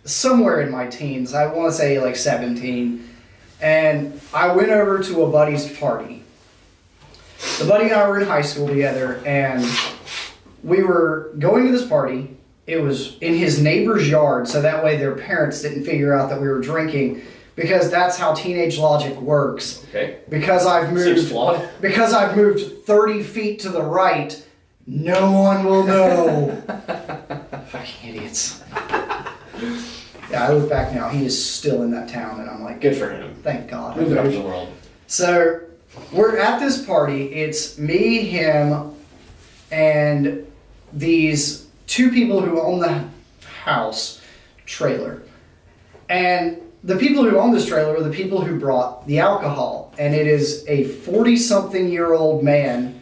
somewhere in my teens. I want to say like 17, and I went over to a buddy's party. The buddy and I were in high school together, and we were going to this party. It was in his neighbor's yard, so that way their parents didn't figure out that we were drinking, because that's how teenage logic works. Okay. Because I've Seems moved flawed. because I've moved 30 feet to the right, no one will know. Fucking idiots. Yeah, I look back now, he is still in that town, and I'm like, Good for him. thank God. Moving up in the world. So, we're at this party. It's me, him, and these 2 people who own the house trailer. And the people who own this trailer are the people who brought the alcohol. And it is a 40-something-year-old man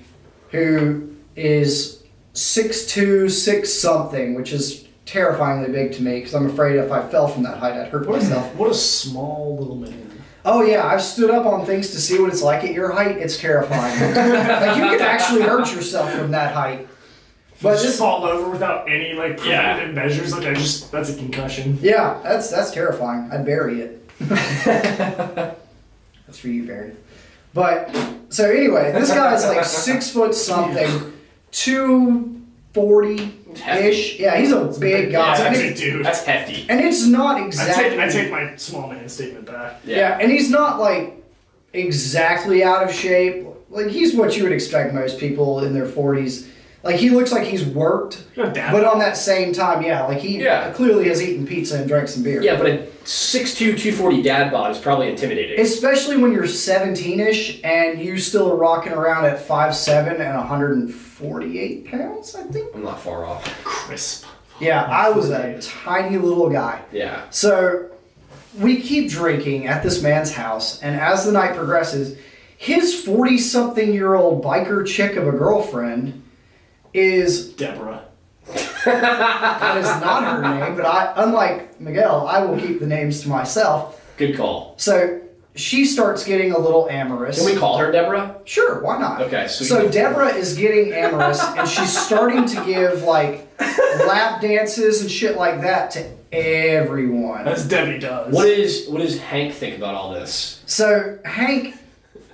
who is 6'2", 6-something, which is terrifyingly big to me because I'm afraid if I fell from that height, I'd hurt myself. what a small little man. Oh yeah, I've stood up on things to see what it's like at your height. It's terrifying. Like you can actually hurt yourself from that height. But But just this, fall over without any like Yeah. preventative measures. Like that's a concussion. yeah, that's terrifying. I'd bury it. That's for you, Barry. But so anyway, this guy's like 6 foot something, 240-ish. Yeah, he's a big guy. That's a And big it's, dude. That's hefty. and it's not exactly. I take my small man statement back. Yeah, and he's not like exactly out of shape. Like he's what you would expect most people in their 40s. Like he looks like he's worked, Not dad. but on that same time, yeah, like he Yeah. clearly has eaten pizza and drank some beer. Yeah, but a 6'2", 240 dad bod is probably intimidating. Especially when you're 17-ish and you still are rocking around at 5'7" and 148 pounds, I think. I'm not far off. Crisp. Yeah, I was a tiny little guy. Yeah. So we keep drinking at this man's house, and as the night progresses, his 40-something-year-old biker chick of a girlfriend is, Deborah. that is not her name, but unlike Miguel, I will keep the names to myself. Good call. So she starts getting a little amorous. Can we call her Deborah? Sure, why not? Okay, sweet. So Deborah is getting amorous, and she's starting to give like lap dances and shit like that to everyone. As Debbie does. What does Hank think about all this? So Hank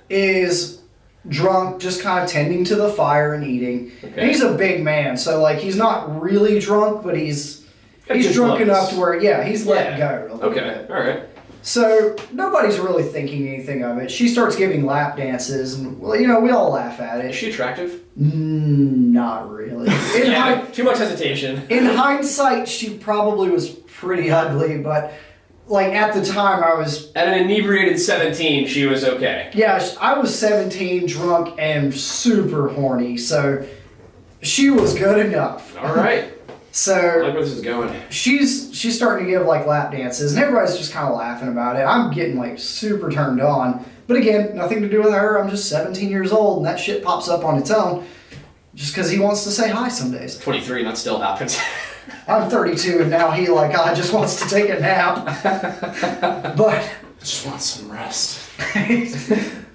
is drunk, just kind of tending to the fire and eating. Okay. And he's a big man, so like he's not really drunk, but he's Got good drunk looks. enough to where he's let Yeah. go a little Okay, bit. all right. So nobody's really thinking anything of it. She starts giving lap dances, and well, we all laugh at Is it. she attractive? Not really. Too much hesitation. In hindsight, she probably was pretty ugly, but like at the time I was, At an inebriated 17, she was okay. I was 17, drunk and super horny. So she was good enough. All right. I So like where this is going. she's starting to give like lap dances, and everybody's just kind of laughing about it. I'm getting like super turned on, but again, nothing to do with her. I'm just 17 years old, and that shit pops up on its own, just because he wants to say hi some days. 23, and that still happens. I'm 32, and now he like just wants to take a nap, but. Just want some rest.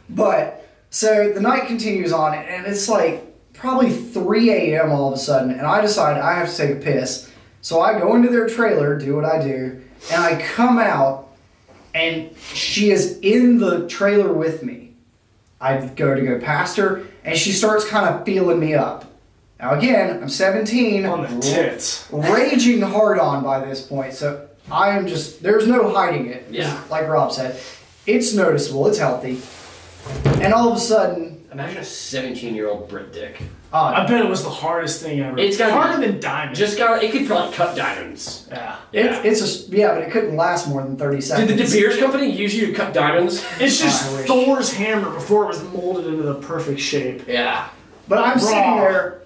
But so the night continues on, and it's like probably 3 a.m. all of a sudden, and I decide I have to take a piss. So I go into their trailer, do what I do, and I come out, and she is in the trailer with me. I go past her, and she starts kind of feeling me up. Now again, I'm 17, On the tits. raging hard on by this point, so I am just, there's no hiding it. Yeah. Like Rob said, it's noticeable, it's healthy. And all of a sudden, Imagine a 17-year-old Britt dick. I bet it was the hardest thing ever. It's gotta harder be. than diamond. It could probably cut diamonds. yeah. but it couldn't last more than 30 seconds. Did the De Beers company use you to cut diamonds? It's just I wish. Thor's hammer before it was molded into the perfect shape. Yeah. But I'm Raw. sitting there,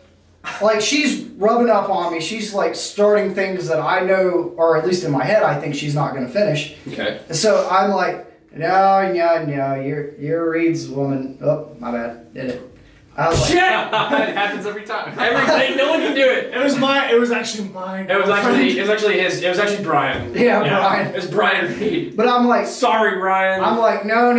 like she's rubbing up on me. She's like starting things that I know, or at least in my head, I think she's not going to finish. Okay. And so I'm like, no, you're Reed's woman. Oh, my bad, did it. I was like, Shit! it happens every time. Everything. No one can do it. It was actually mine. It was actually Brian. yeah, Brian. It was Brian Reed. But I'm like, Sorry, Brian. I'm like, no,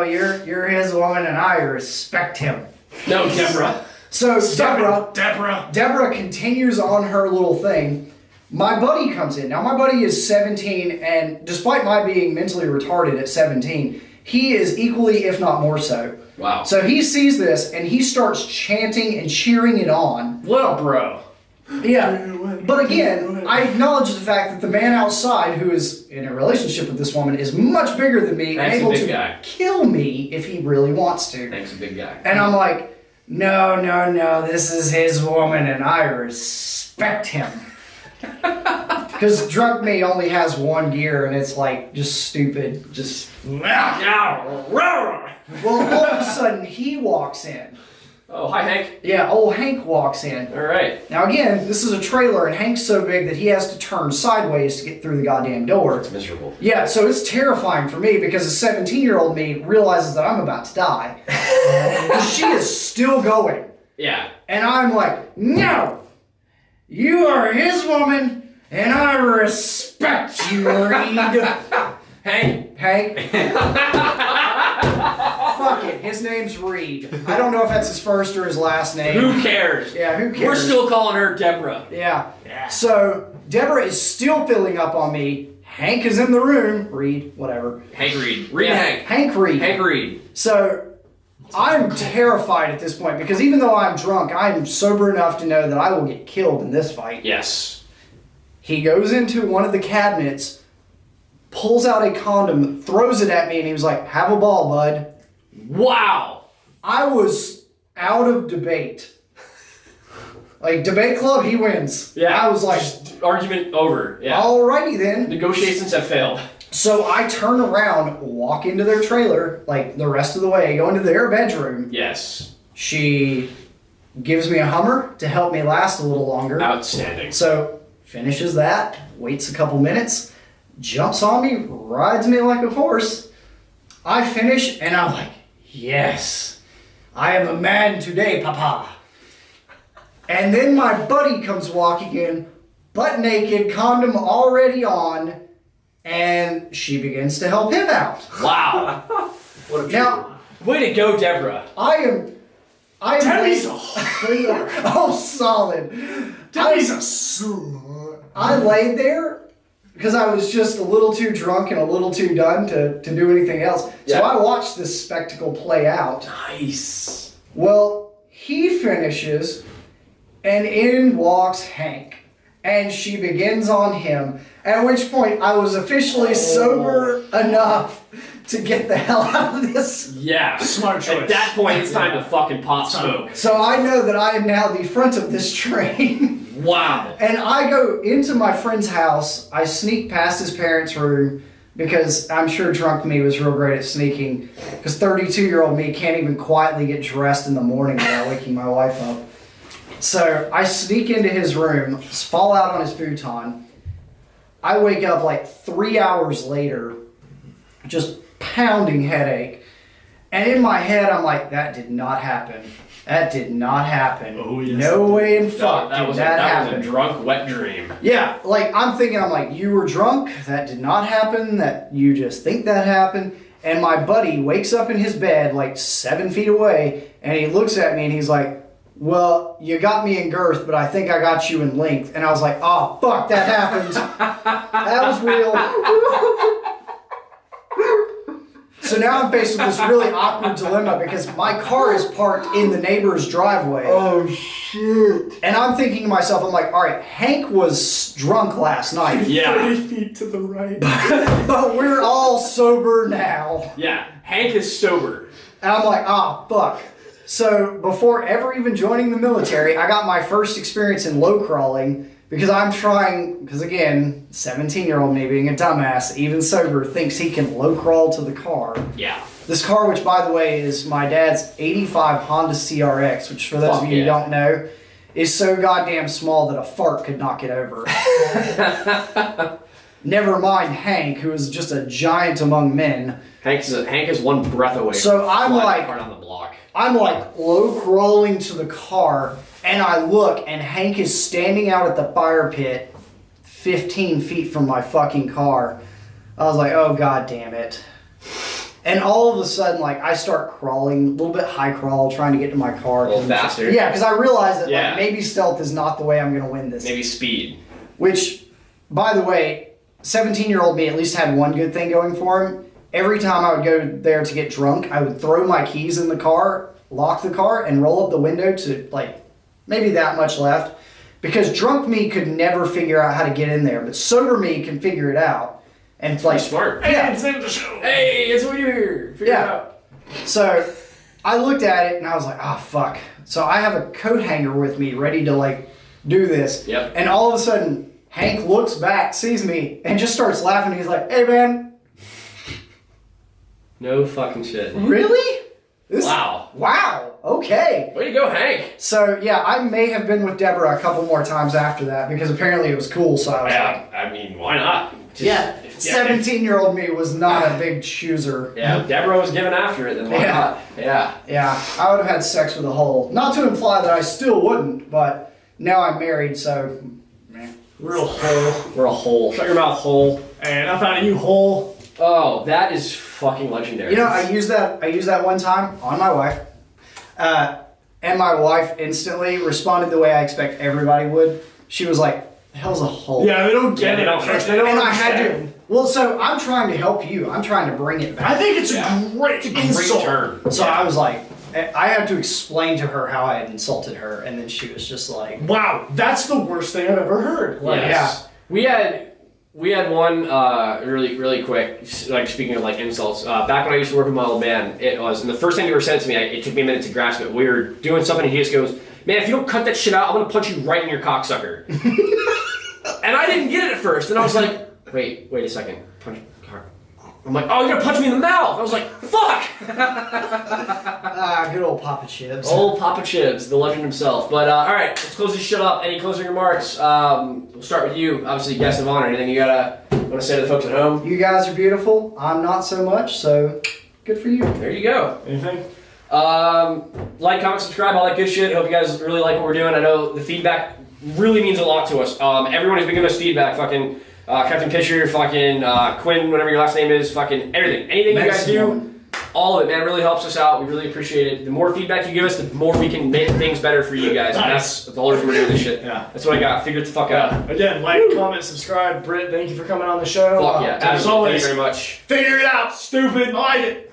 you're his woman, and I respect him. No, Deborah. So Stop Deborah it, Deborah. continues on her little thing. My buddy comes in. Now my buddy is 17, and despite my being mentally retarded at 17, he is equally, if not more so. Wow. So he sees this, and he starts chanting and cheering it on. What a bro. Yeah. But again, I acknowledge the fact that the man outside, who is in a relationship with this woman, is much bigger than me and Thanks, able big to guy. kill me if he really wants to. Thanks, big guy. And I'm like, no, this is his woman, and I respect him. Because drunk me only has one gear, and it's like just stupid. Just. Well, all of a sudden, he walks in. Oh, hi, Hank. Yeah, old Hank walks in. All right. Now again, this is a trailer, and Hank's so big that he has to turn sideways to get through the goddamn door. It's miserable. Yeah, so it's terrifying for me because a 17-year-old me realizes that I'm about to die. She is still going. Yeah. And I'm like, no! You are his woman, and I respect you, Reed. Hank. Hank? Fuck it, his name's Reed. I don't know if that's his first or his last name. Who cares? Yeah, who cares? We're still calling her Deborah. Yeah. Yeah. So, Deborah is still filling up on me. Hank is in the room. Reed, whatever. Hank Reed. Reed Yeah, Hank. Hank Reed. Hank Reed. So, I'm terrified at this point because even though I'm drunk, I'm sober enough to know that I will get killed in this fight. Yes. He goes into one of the cabinets, pulls out a condom, throws it at me, and he was like, have a ball, bud. Wow. I was out of debate. Like, debate club, he wins. Yeah. I was like, Just argument over. Yeah. alrighty then. Negotiations have failed. So I turn around, walk into their trailer, like the rest of the way, go into their bedroom. Yes. She gives me a Hummer to help me last a little longer. Outstanding. So finishes that, waits a couple minutes, jumps on me, rides me like a horse. I finish, and I'm like, yes, I am a man today, papa. And then my buddy comes walking in, butt naked, condom already on, and she begins to help him out. Wow. What a Now, Way to go, Deborah. I am Debbie's a whore. oh, solid. Debbie's a sewer. I laid there because I was just a little too drunk and a little too done to do anything else. Yeah. So I watched this spectacle play out. Nice. Well, he finishes, and in walks Hank. And she begins on him, at which point I was officially sober enough to get the hell out of this. Yeah. Smart choice. At that point, it's time to fucking pop smoke. So I know that I am now the front of this train. Wow. And I go into my friend's house. I sneak past his parents' room because I'm sure drunk me was real great at sneaking. Because 32-year-old me can't even quietly get dressed in the morning without waking my wife up. So I sneak into his room, fall out on his futon. I wake up like 3 hours later, just pounding headache. And in my head, I'm like, that did not happen. That did not happen. Oh, yes. No way in fuck that did was that that happen. was a drunk wet dream. Yeah, like I'm thinking, I'm like, you were drunk. That did not happen. That you just think that happened. And my buddy wakes up in his bed like 7 feet away, and he looks at me and he's like, well, you got me in girth, but I think I got you in length. And I was like, oh, fuck, that happened. That was real. So now I'm faced with this really awkward dilemma because my car is parked in the neighbor's driveway. Oh, shit. And I'm thinking to myself, I'm like, all right, Hank was drunk last night. Yeah. 30 feet to the right. But we're all sober now. Yeah, Hank is sober. And I'm like, ah, fuck. So before ever even joining the military, I got my first experience in low crawling because I'm trying, because again, 17-year-old me being a dumbass, even sober, thinks he can low crawl to the car. Yeah. This car, which by the way is my dad's 85 Honda CRX, which for those Fuck of you who yeah. don't know, is so goddamn small that a fart could knock it over. Never mind Hank, who is just a giant among men. Hank is one breath away. So from I'm flying like- the car down the block. I'm like low crawling to the car, and I look, and Hank is standing out at the fire pit 15 feet from my fucking car. I was like, oh, god damn it. And all of a sudden, like, I start crawling, a little bit high crawl, trying to get to my car. A little faster. Yeah, because I realized that Yeah. like, maybe stealth is not the way I'm going to win this. Maybe speed. Which, by the way, 17-year-old me at least had one good thing going for him. Every time I would go there to get drunk, I would throw my keys in the car, lock the car, and roll up the window to, like, maybe that much left. Because drunk me could never figure out how to get in there, but sober me can figure it out. And, like, Smart. Hey, Yeah. it's in the show. Hey, it's what you're here. Figure it Yeah. out. So I looked at it and I was like, ah, fuck. So I have a coat hanger with me ready to, like, do this. Yep. And all of a sudden, Hank looks back, sees me, and just starts laughing. He's like, hey, man. No fucking shit. Really? This- Wow. Wow. Okay. Way to go, Hank. So yeah, I may have been with Deborah a couple more times after that because apparently it was cool. So I was like, Yeah, I mean, why not? Just- yeah, if- 17-year-old me was not a big chooser. Yeah, if Deborah was giving after it, then why Yeah. not? Yeah. Yeah, I would have had sex with a hole. Not to imply that I still wouldn't, but now I'm married, so man. Real hole. We're a hole. Shut your mouth, hole. Hey, enough out of you, hole. Oh, that is fucking legendary. You know, I used that one time on my wife, and my wife instantly responded the way I expect everybody would. She was like, "The hell's a hole?" Yeah, they don't get Yeah, they it don't at first. They don't and I had understand. to. Well, so I'm trying to help you. I'm trying to bring it back. I think it's Yeah. a great insult. Great turn. So I was like, I had to explain to her how I had insulted her, and then she was just like, Wow, that's the worst thing I've ever heard. Like, Yes. We had one really quick, like speaking of like insults. Back when I used to work with my old man, it was, and the first thing they were said to me, it took me a minute to grasp it. We were doing something, and he just goes, "Man, if you don't cut that shit out, I'm gonna punch you right in your cocksucker." And I didn't get it at first, and I was like, wait a second, punch. I'm like, oh, you're gonna punch me in the mouth. I was like, fuck. good old Papa Chips. Old Papa Chibs, the legend himself. But all right, let's close this shit up. Any closing remarks? We'll start with you. Obviously, guest of honor. Anything you want to say to the folks at home? You guys are beautiful. I'm not so much, so good for you. There you go. Anything? Like, comment, subscribe, all that good shit. Hope you guys really like what we're doing. I know the feedback really means a lot to us. Everyone has been giving us feedback. Fucking Captain Pitcher, fucking Quinn, whatever your last name is, fucking everything. Anything you guys do. All of it, man, really helps us out. We really appreciate it. The more feedback you give us, the more we can make things better for you guys. And that's the whole reason we're doing this shit. Yeah. That's what I got. Figure it the fuck out. Again, like, comment, subscribe. Britt, thank you for coming on the show. Fuck yeah. As Absolutely. always, Thank you very much. figure it out, stupid. I like it.